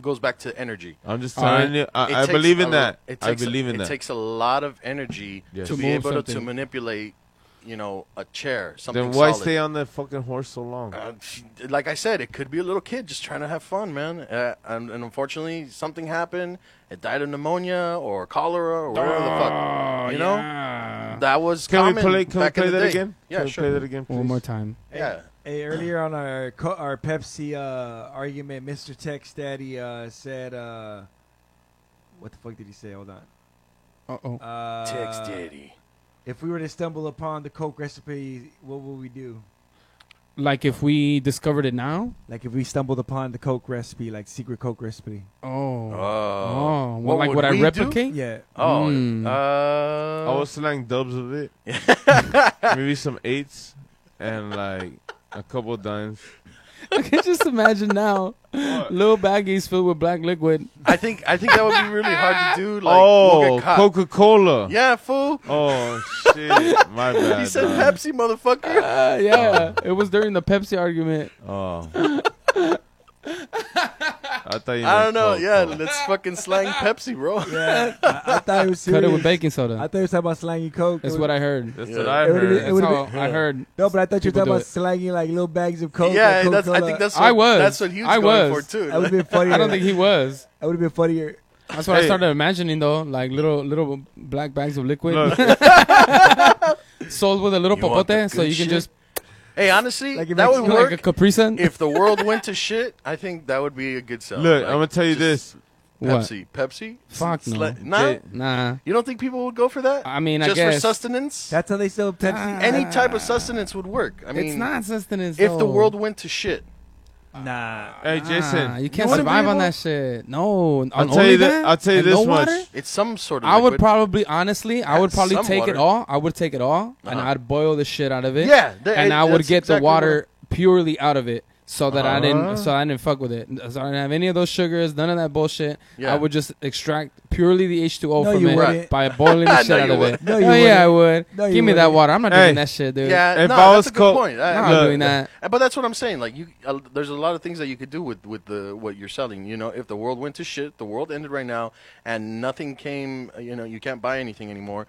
goes back to energy. I'm just All telling right. you, It I takes believe in a- that. it I takes believe in it that. takes a lot of energy Yes. to To be move able to something. manipulate a chair, something Then why solid. stay on that fucking horse so long? Like I said, it could be a little kid just trying to have fun, man. And unfortunately, something happened. It died of pneumonia or cholera or whatever the fuck. You know, Yeah. that was Can we common play? Can we back in play the that day. again? Yeah, Can we sure. play that again, please? One more time. Yeah. Hey, earlier on our Pepsi argument, Mr. Tex Daddy said, what the fuck did he say? Hold on. Uh-oh. Text Daddy. If we were to stumble upon the Coke recipe, what would we do? Like if we discovered it now? Like if we stumbled upon the Coke recipe, like secret Coke recipe. Oh. Oh. Well, like would I we do? replicate? Yeah. Oh. I was selling dubs of it. Maybe some 8s and like a couple dimes. I can just imagine now. Little baggies filled with black liquid. I think that would be really hard to do. Like, we'll get caught. Coca-Cola. Yeah, fool. Oh shit, my bad. He said dog. Pepsi, motherfucker. Yeah. It was during the Pepsi argument. Oh. I thought you. I don't meant know. Coke, Yeah, bro. let's fucking slang Pepsi, bro. Yeah. I thought it was serious. Cut it with baking I soda. thought you were talking about slanging Coke. That's what I heard. That's Yeah. what I It would've heard. been- That's would've how I heard. No, but I thought you were People talking do about it. slanging like little bags of Coke. Yeah, or I think Coca-Cola. that's what, I was. That's what he was I going was. for too. That would have been funnier. I don't think he was. That would have been funnier. That's what I Hey. started imagining though, like little black bags of liquid Look, sold with a little You want the popote, so good you can shit? just Hey, honestly, Like it that makes would you work like a Capri Sun. if the world went to shit. I think that would be a good sell. look, Like, I'm gonna tell you just this. Pepsi. Fuck no. Nah, Jay- Nah. you don't think people would go for that? I mean, just I guess for sustenance. That's how they sell Pepsi. Any type of sustenance would work. I mean, it's not sustenance. if the though. world went to shit. Nah. Hey, Jason. you can't wouldn't survive be on able- that shit. No, I'll on tell only you that. I'll tell you And this no much. water? It's some sort of. I would liquid. probably, honestly, I would probably Some take water. it all. I would take it all, and Uh-huh. I'd boil the shit out of it. Yeah, and I would that's get exactly the water purely out of it, so that I Uh-huh. didn't fuck with it. So I didn't have any of those sugars, none of that bullshit. Yeah. I would just extract purely the H2O No, from you it wouldn't. by boiling the No, shit out you of it. wouldn't. No, you Oh yeah, I wouldn't. would. No, you Give me that wouldn't. water. I'm not Hey. doing that shit, dude. Yeah, If no, I that's was a good co- point. I'm not Look. doing that. But that's what I'm saying. Like there's a lot of things that you could do with the what you're selling. You know, if the world went to shit, the world ended right now, and nothing came. You know, you can't buy anything anymore,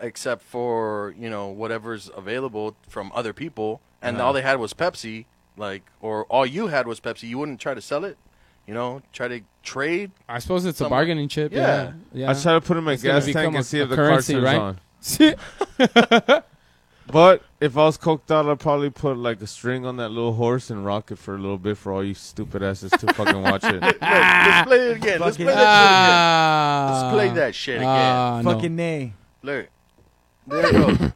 except for whatever's available from other people, and all they had was Pepsi. Or all you had was Pepsi. You wouldn't try to sell it. Try to trade. I suppose it's a Somewhere. bargaining chip. Yeah. Yeah. I try to put in my It's gonna gas become tank a- and see a if the currency, car turns right? on. But if I was coked out, I'd probably put like a string on that little horse and rock it for a little bit for all you stupid asses to fucking watch it. Look, let's play it again. Let's play that Ah. shit again. Let's play that shit again. No. Fucking nay. Look, there you go.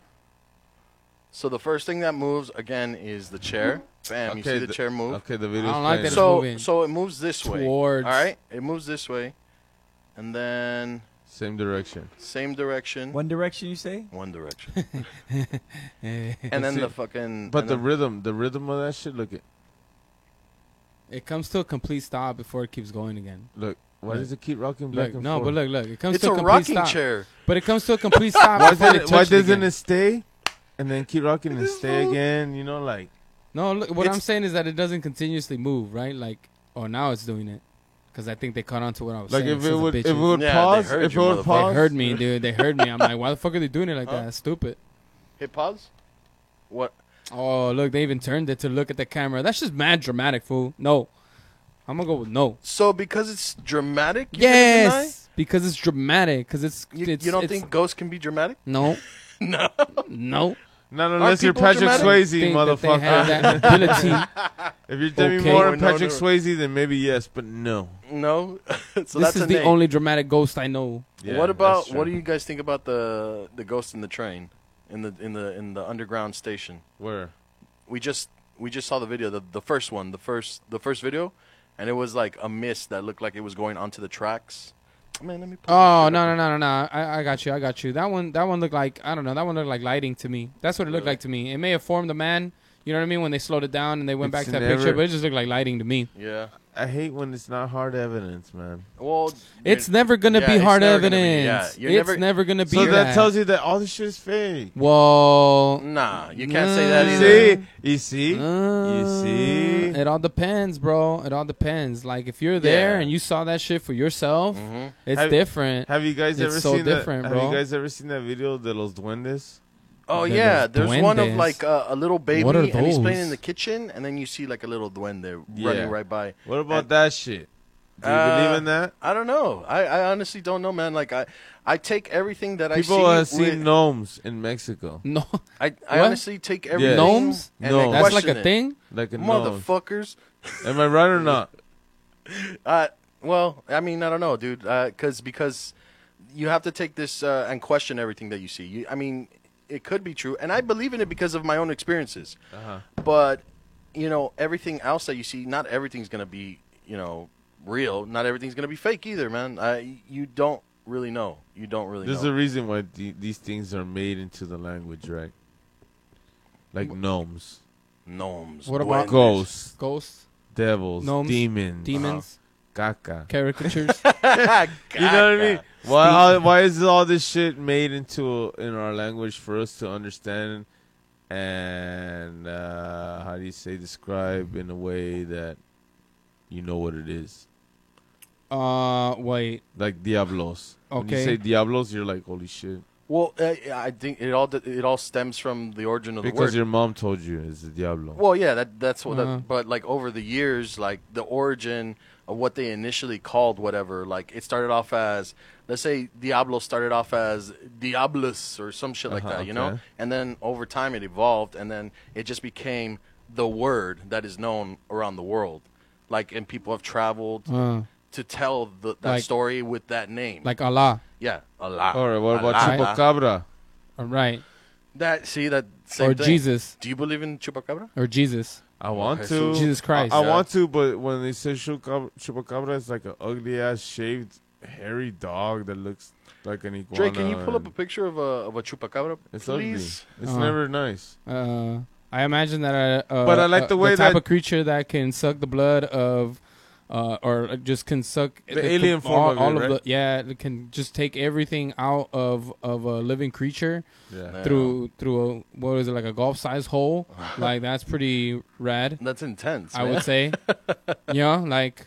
So the first thing that moves again is the chair. Bam! You see the chair move. Okay, the video's I don't like playing. that it's So moving so it moves this way. Towards. All right, it moves this way, and then Same direction. same direction. One Direction, you say? One direction. And then See, the fucking. But and the then- rhythm of that shit. Look, It comes to a complete stop before it keeps going again. look. Why Look. does it keep rocking back Look, and no, forth? but look. It comes it's to a a complete rocking stop. chair. But it comes to a complete stop Why, before it why touches doesn't again. it stay and then keep rocking and stay again? You know, like No, look, what It's- I'm saying is that it doesn't continuously move, right? Like, oh, now it's doing it. Because I think they caught on to what I was like saying. if Sons it of would if bitches. it would Yeah, they pause heard if it you, would motherfucker. pause. They heard me, dude. They heard me. I'm like, why the fuck are they doing it like that? That's stupid. Hit pause. What? Oh, look, they even turned it to look at the camera. That's just mad dramatic, fool. No. I'm going to go with no. So because it's dramatic, you're gonna deny? Yes, because it's dramatic. Because it's You don't it's- think ghosts can be dramatic? No. No. No. Not unless you're people Patrick dramatic? Swayze, Think that they have motherfucker. that ability. If you're Demi Okay. Moore No, and no, Patrick no. Swayze, then maybe yes, but no. No. So This that's is a the nay. only dramatic ghost I know. Yeah, what about that's what do true. you guys think about the ghost in the train, in the underground station? Where? We just saw the video, the first one, the first video, and it was like a mist that looked like it was going onto the tracks. Man, let me. pull Oh this shit no up. no no no no! I got you. That one looked like, I don't know. That one looked like lighting to me. That's what it looked Really? like to me. It may have formed a man. You know what I mean? When they slowed it down and they went It's back to that never- picture, but it just looked like lighting to me. Yeah. I hate when it's not hard evidence, man. Well, It's never gonna yeah, be it's hard never gonna be, evidence. yeah. You're It's never- never gonna be So that. that tells you that all this shit is fake. Well, nah, you can't say Mm. that You either. see? You see? You see? It all depends, bro. It all depends. Like if you're there Yeah. and you saw that shit for yourself, it's Have- different. Have you guys It's ever so seen different, that? bro. Have you guys ever seen that video de los duendes? Oh De yeah, los there's one of duendes. like a little baby, What are and he's playing those? in the kitchen, and then you see like a little duende Yeah. running right by. What about And- that shit? Do you believe in that? I don't know. I honestly don't know, man. Like I take everything that People I have see. seen gnomes in Mexico. No, I What? honestly take everything. Gnomes? And No. then that's like question a it. thing. Like a gnome. Motherfuckers. Am I right or not? Well, I mean, I don't know, dude. Because you have to take this and question everything that you see. I mean, it could be true, and I believe in it because of my own experiences. Uh-huh. But everything else that you see, not everything's gonna be, real. Not everything's gonna be fake either, man. You don't really know. You don't really There's know. a reason why these things are made into the language, right? Like gnomes, Gnomes. What about duendes. ghosts, Ghosts, devils, Gnomes, demons, demons, caca. caricatures. You know what I mean? Why is all this shit made in our language for us to understand and how do you say describe in a way that you know what it is? Wait. Like Diablos. When you Okay. say Diablos, you're like, holy shit. Well, I think it all stems from the origin of the Because word. your mom told you it's the Diablo. Well, yeah, that's what. Uh-huh. But like over the years, like the origin of what they initially called whatever, like it started off as, let's say, Diablo started off as Diabolus or some shit like Uh-huh, that, you know. okay. And then over time it evolved, and then it just became the word that is known around the world. Like, and people have traveled to tell that Like- story with that name. Like Allah. Yeah, Allah. All right, what about Allah. Chupacabra? All right. That same Or thing. Jesus. Do you believe in Chupacabra? Or Jesus. I want Okay, to. so- Jesus Christ. I Yeah. want to, but when they say Chupacabra, it's like an ugly ass shaved hairy dog that looks like an iguana. Drake, can you pull up a and picture of a chupacabra, It's please? ugly. It's Uh-huh. never nice. I imagine that. But I like the way the type that- of creature that can suck the blood of, or just can suck The alien form all of it, right? it can just take everything out of a living creature Yeah. through what is it, like a golf size hole? Like that's pretty rad. That's intense. I man. would say. Like,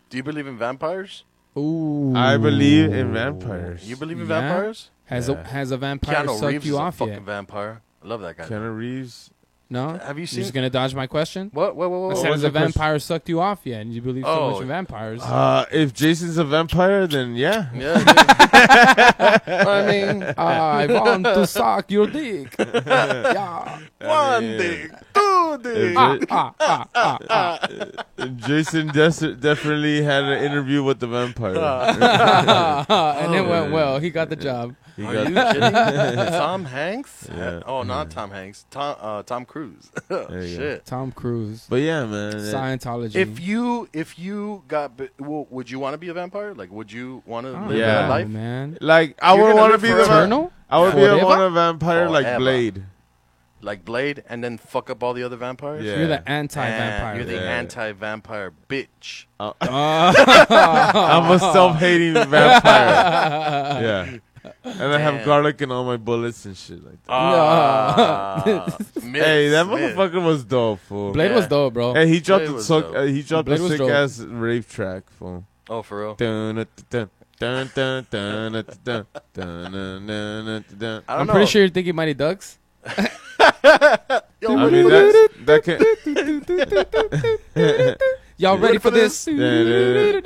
Do you believe in vampires? ooh. I believe in vampires. You believe in Yeah? vampires? Has Yeah. a vampire Keanu sucked Reeves you is a off fucking yet? vampire. I love that guy. Keanu Reeves. No. Have you You're seen? just gonna dodge my question? What? I said, was has the a vampire sucked you off yet? And you believe so much Oh. in vampires? If Jason's a vampire, then yeah. Yeah. dude. I mean, I want to suck your dick. Yeah. one mean, dick, two dick. Jason definitely had an interview with the vampire. And it went well. He got the job. He Are got you kidding? Tom Hanks? Yeah. Oh, not Tom Hanks. Tom Cruise. There you go. Shit. Tom Cruise. But yeah, man. Scientology. If you got, would you want to be a vampire? Like, would you want to live Yeah. that life? man. Like I You're would gonna want to live be forever? Eternal? I would be Forever? want a vampire like Forever. Blade. Like Blade, and then fuck up all the other vampires? Yeah. You're the anti-vampire. You're the Yeah. anti-vampire bitch. I'm a self-hating vampire. Yeah. And I have Damn. garlic in all my bullets and shit like that. Hey, Hey, that motherfucker was dope, fool. Blade Yeah. was dope, bro. Hey, he dropped Blade the was suck. dope. He dropped Blade a was sick dope. ass rave track, fool. Oh, for real? Dun, dun, dun, dun, dun, dun, dun, dun, dun, dun, dun, dun. I don't I'm know. pretty sure you're thinking Mighty Ducks. Yo, I what mean is that can. Y'all ready for this? Hey,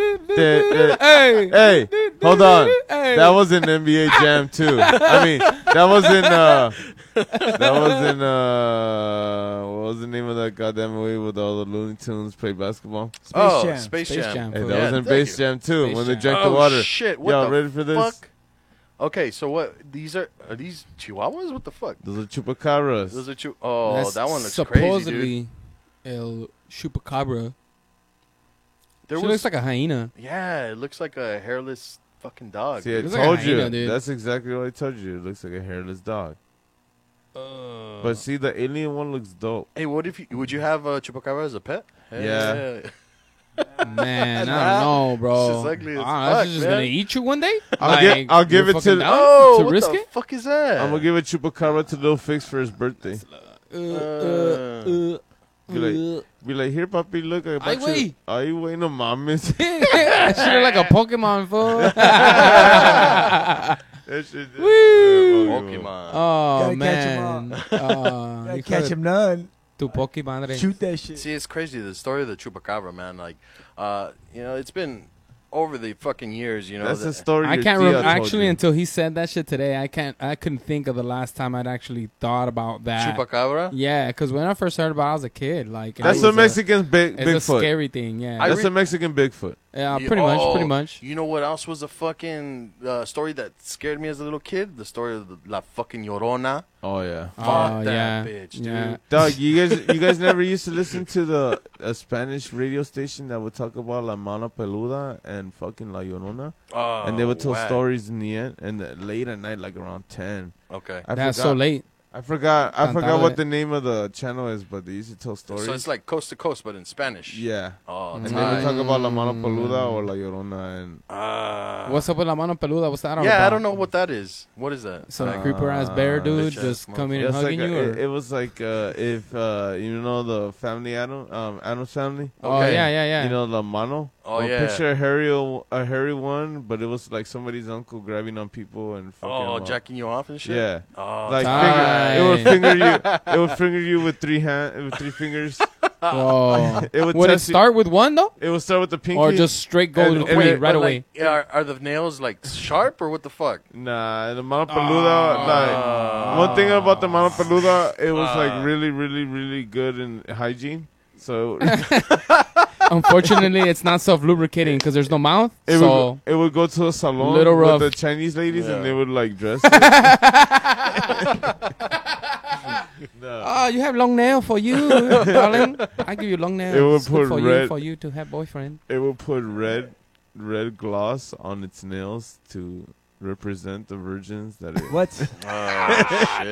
Hey, hold on. hey. That was in NBA Jam too. I mean, that was in what was the name of that goddamn movie with all the Looney Tunes play basketball? Oh, Jam. Space Space Jam. Jam. Hey, Yeah, that was in thank Space you. Jam too Space when they Jam. drank Oh, the water. shit. What Y'all the ready for this? fuck? Okay, so what? These are these chihuahuas? What the fuck? Those are chupacabras. Those are Oh, That's that one looks crazy, dude. supposedly El Chupacabra. There She looks like a hyena. Yeah, it looks like a hairless fucking dog. See, I Looks like a told you. hyena, dude. That's exactly what I told you. It looks like a hairless dog. Uh-huh. But see, the alien one looks dope. Hey, would you have a chupacabra as a pet? Yeah. Man, I don't know, bro. It's just ugly as That's fuck, just man. gonna eat you one day. I'll give you're it to fucking the- down Oh, to what risk the it. fuck is that? I'm gonna give a chupacabra to Lil Fix for his birthday. Be like, here, papi, look. Ay, güey. Ay, güey, no mames. That shit look like a Pokemon, fool. That shit. Pokemon. Oh, Gotta catch 'em man. Gotta catch him none. Tu Pokemon. Shoot that shit. See, it's crazy, the story of the Chupacabra, man. Like, it's been over the fucking years, That's the story. I your can't tia remember. told Actually, you. until he said that shit today, I couldn't think of the last time I'd actually thought about that. Chupacabra? Yeah, because when I first heard about it, I was a kid. Like, and That's it the was Mexican it's a Bigfoot. scary thing, yeah. That's the Mexican Bigfoot. Yeah, pretty much. You know what else was a fucking story that scared me as a little kid? The story of La fucking Llorona. Oh yeah. Fuck that yeah. bitch, dude. Yeah. Dog, you guys never used to listen to a Spanish radio station that would talk about La Mano Peluda and fucking La Llorona, Oh, and they would tell whack. stories in the end, and late at night, like around 10. Okay. That's so late. I forgot Cantaba what it. the name of the channel is, but they used to tell stories. So it's like coast to coast, but in Spanish. yeah. Oh, And it's they would nice. talk about La Mano Peluda or La Llorona, and What's up with La Mano Peluda? What's that all yeah, about? I don't know what that is. What is that? Some Like, creeper ass bear dude bitch just ass coming and it's hugging like you? it Or? was like if you know the family Adams family. Oh, Okay. yeah. You know La Mano. Oh, Well, yeah. Picture a hairy one, but it was like somebody's uncle grabbing on people and fucking. jacking you off and shit? Yeah. Oh, Like tight. it would finger you. It would finger you with three fingers. Whoa. It would Would it test you- start with one, though? It would start with the pinky. Or just straight go And- to and three it- right but, away? Like, are the nails like sharp or what the fuck? Nah, the Mano Peluda. Like one thing about the Mano Peluda, it was like really, really, really good in hygiene. So Unfortunately, it's not self-lubricating because there's no mouth. So it would go to a salon Little with rough. the Chinese ladies, Yeah. and they would like dress. you have long nail for you, darling. I give you long nails. It would It's good put for red- you, for you to have boyfriend. It would put red gloss on its nails to represent the virgins that it. What? Oh, shit.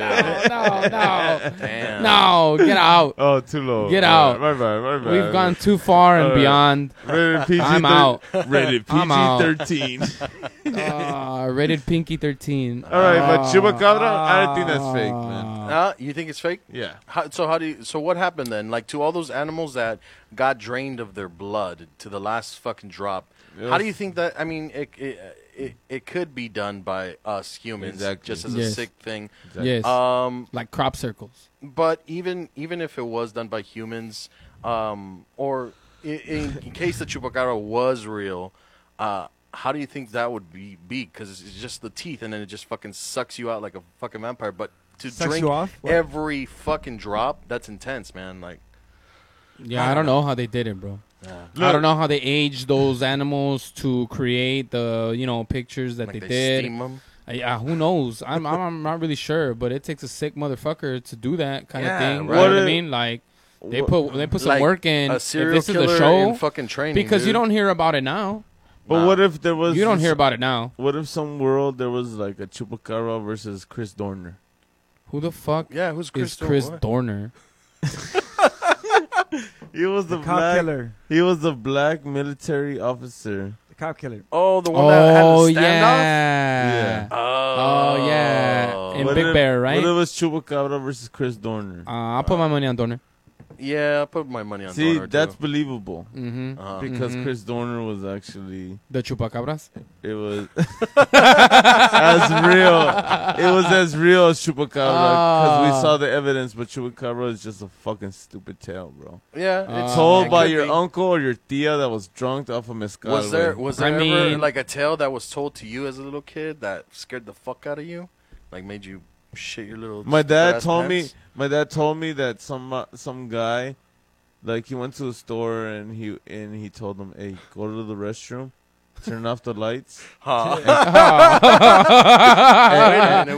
No, Damn. no, get out. Oh, too low. Get My out. bad, my bad. We've gone too far and All right. beyond. Rated PG I'm out. Rated I'm out. PG-13. Rated Pinky 13. All right, but Chupacabra, I don't think that's fake, man. You think it's fake? Yeah. So what happened then? Like to all those animals that got drained of their blood to the last fucking drop. How do you think that? I mean, it could be done by us humans, Exactly. just as a Yes. sick thing. Yes. Like crop circles. But even if it was done by humans, or in case the Chupacabra was real, how do you think that would be? Because it's just the teeth, and then it just fucking sucks you out like a fucking vampire. But to Sucks drink you off? What? every fucking drop, that's intense, man. Like, Yeah, I don't know how they did it, bro. I don't know how they aged those animals to create the pictures that like they they did. steam them. Yeah, who knows? I'm not really sure, but it takes a sick motherfucker to do that kind of Yeah, thing. right. You know what I What mean? Like they What- put some Like work in. a If serial this is killer a show, in fucking training. because you dude. don't hear about it now. But Nah. what if there was? You don't hear about it now. What if some world there was like a Chupacabra versus Chris Dorner? Who the fuck Yeah, who's Chris? is Chris What? Dorner? He was the Cop black. killer. He was the black military officer. The cop killer. Oh, the one that had Oh the standoff. yeah. Oh yeah. In What Big if- Bear, right? What if it was Chupacabra versus Chris Dorner? I'll put my money on Dorner. Yeah, I put my money on See, Donor, that's too. believable Mm-hmm. because Mhm. Chris Dorner was actually The Chupacabras. it was as real. It was as real as Chupacabra because we saw the evidence, but Chupacabra is just a fucking stupid tale, bro. Yeah, it's Told it by could your be. uncle or your tia that was drunk off of mezcal. Was there güey. ever mean- like a tale that was told to you as a little kid that scared the fuck out of you, like made you shit your little? My dad stupid-ass told me. pants? My dad told me that some guy, like he went to a store and he told him, "Hey, go to the restroom, turn off the lights." Huh.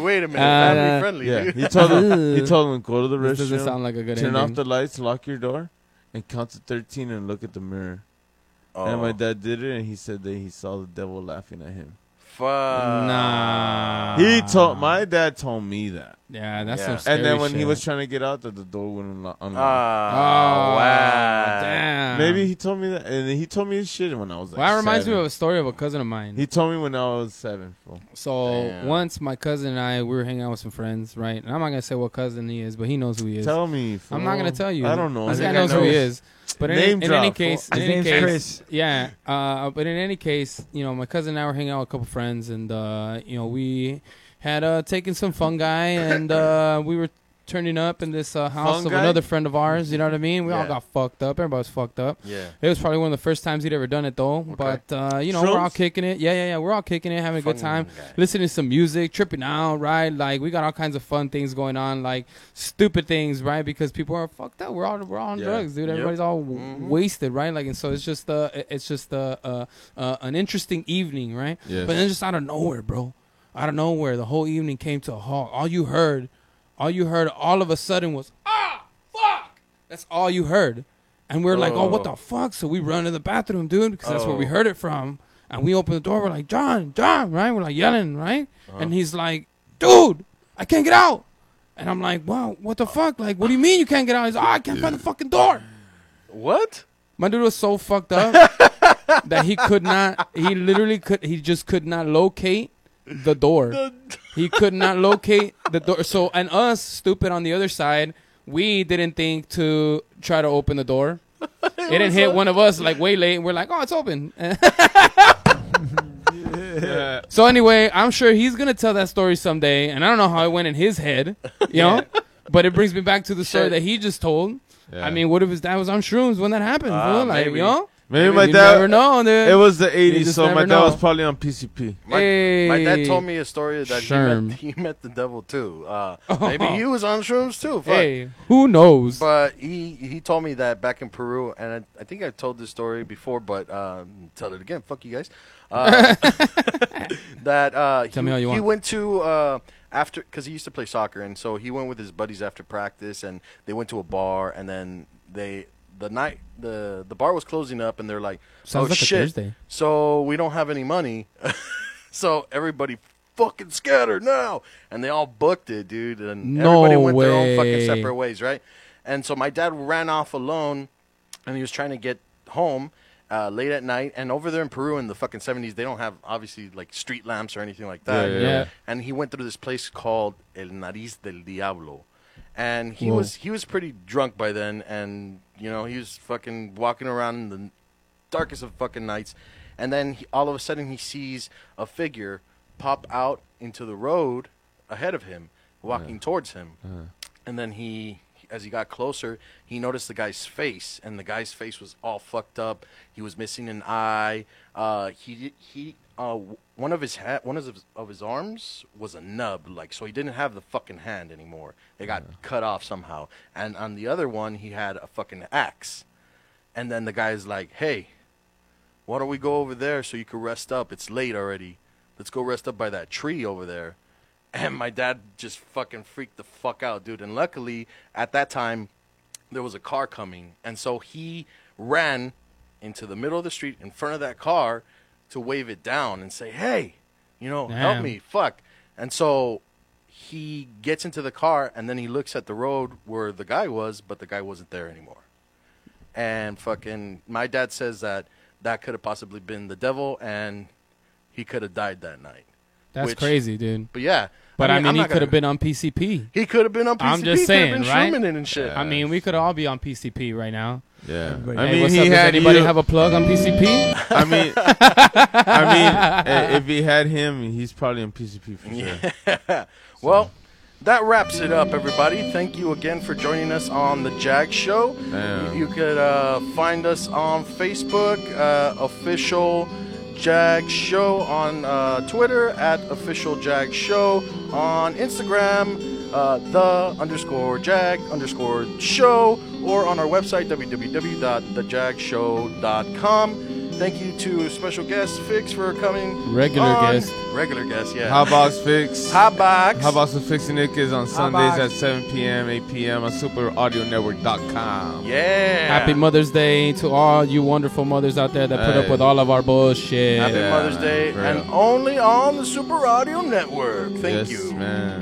Wait a minute. Uh, Family friendly. Yeah, dude. he told him. He told him, "Go to the This doesn't restroom, sound like a good turn off ending. the lights, lock your door, and count to 13 and look at the mirror." And my Oh, dad did it, and he said that he saw the devil laughing at him. fuck. Nah. My dad told me that. Yeah, that's Yeah. some scary And then when he shit. was trying to get out, the door wouldn't unlock. Oh, wow. wow. Damn. Maybe he told me that, and he told me his shit when I was like. Well, that reminds 7. me of a story of a cousin of mine. He told me when I was 7. Fool. So Damn. once my cousin and I, we were hanging out with some friends, right? And I'm not gonna say what cousin he is, but he knows who he is. Tell me. Fool. I'm not gonna tell you. I don't know. This I guy think I knows who he know. is. But Name in any drop. case, His name's Chris. yeah. But in any case, you know, my cousin and I were hanging out with a couple friends, and you know, we had taken some fungi, and we were turning up in this house of Fungi? another friend of ours. You know what I mean? We all Yeah. got fucked up. Everybody was fucked up. Yeah. It was probably one of the first times he'd ever done it, though. But you know, we're all Shrooms? kicking it. Yeah. We're all kicking it, having a good time, Fungi. listening to some music, tripping out, right? Like we got all kinds of fun things going on, like stupid things, right? Because people are fucked up. We're all on Yeah. drugs, dude. Yep. Everybody's all Mhm. wasted, right? Like, and so it's just an interesting evening, right? Yes. But then just out of nowhere, bro, out of nowhere, the whole evening came to a halt. All you heard, all of a sudden was fuck. That's all you heard. And we're like, oh, what the fuck? So we run to the bathroom, dude, because that's where we Oh. heard it from. And we open the door. We're like, John, right? We're like yelling, right? And he's like, dude, I can't get out. And I'm like, wow, what the fuck? Like, what do you mean you can't get out? He's like, I can't find the fucking door. What? My dude was so fucked up that he just could not locate the door. He could not locate the door. So, and us, stupid on the other side, we didn't think to try to open the door. It didn't hit one of us like way late. And we're like, oh, it's open. Yeah. So anyway, I'm sure he's going to tell that story someday. And I don't know how it went in his head, you know? But it brings me back to the story Shit. that he just told. Yeah. I mean, what if his dad was on shrooms when that happened? Fool? Like, maybe. you know? Maybe my You dad. never know, dude. It was the You 80s, just so my never dad was know. probably on PCP. My dad Hey. told me a story that Sherm. he met the devil too. Maybe he was on shrooms too. Fuck. Hey, who knows? But he told me that back in Peru, and I think I told this story before, but tell it again. Fuck you guys. That Tell me how you he want. went to after, because he used to play soccer, and so he went with his buddies after practice, and they went to a bar, and then the bar was closing up, and they're like, Sounds oh like shit, a Thursday. so we don't have any money, so everybody fucking scattered now, and they all booked it, dude, and No everybody went their own fucking way. separate ways, right? And so my dad ran off alone, and he was trying to get home late at night. And over there in Peru in the fucking 70s, they don't have, obviously, like street lamps or anything like that. Yeah. And he went through this place called El Nariz del Diablo. And he Whoa. was pretty drunk by then. And, you know, he was fucking walking around in the darkest of fucking nights. And then all of a sudden he sees a figure pop out into the road ahead of him, walking towards him. And then as he got closer, he noticed the guy's face, and the guy's face was all fucked up. He was missing an eye. One of his arms was a nub, like, so he didn't have the fucking hand anymore. It got cut off somehow. And on the other one, he had a fucking axe. And then the guy's like, "Hey, why don't we go over there so you can rest up? It's late already. Let's go rest up by that tree over there." And my dad just fucking freaked the fuck out, dude. And luckily, at that time, there was a car coming. And so he ran into the middle of the street in front of that car to wave it down and say, "Hey, help Damn. me, fuck." And so he gets into the car, and then he looks at the road where the guy was, but the guy wasn't there anymore. And fucking my dad says that could have possibly been the devil, and he could have died that night. That's which- crazy, dude. But yeah. But I mean, I'm he not could have gonna- been on PCP. He could have been on PCP. I'm just He could saying, have been right? shrooming it and shit. I mean, we could all be on PCP right now. Yeah. Everybody- I Hey, mean, what's he up? Does had anybody you. have a plug on PCP? I mean, if he had him, he's probably on PCP for sure. Well, that wraps it up, everybody. Thank you again for joining us on the Jag Show. Damn. You could find us on Facebook, official Jag Show, on Twitter at official Jag Show, on Instagram, _Jag_show, or on our website, www.thejagshow.com. Thank you to special guest Fix for coming. Regular on. guest. Regular guest, yeah. How about Fix? Hot box. How about some Fixing It is on Sundays box. at 7 p.m., 8 p.m. on superaudionetwork.com. Yeah. Happy Mother's Day to all you wonderful mothers out there that put up Hey. with all of our bullshit. Happy Yeah, Mother's man, Day, for and real. only on the Super Audio Network. Thank Yes, you. man.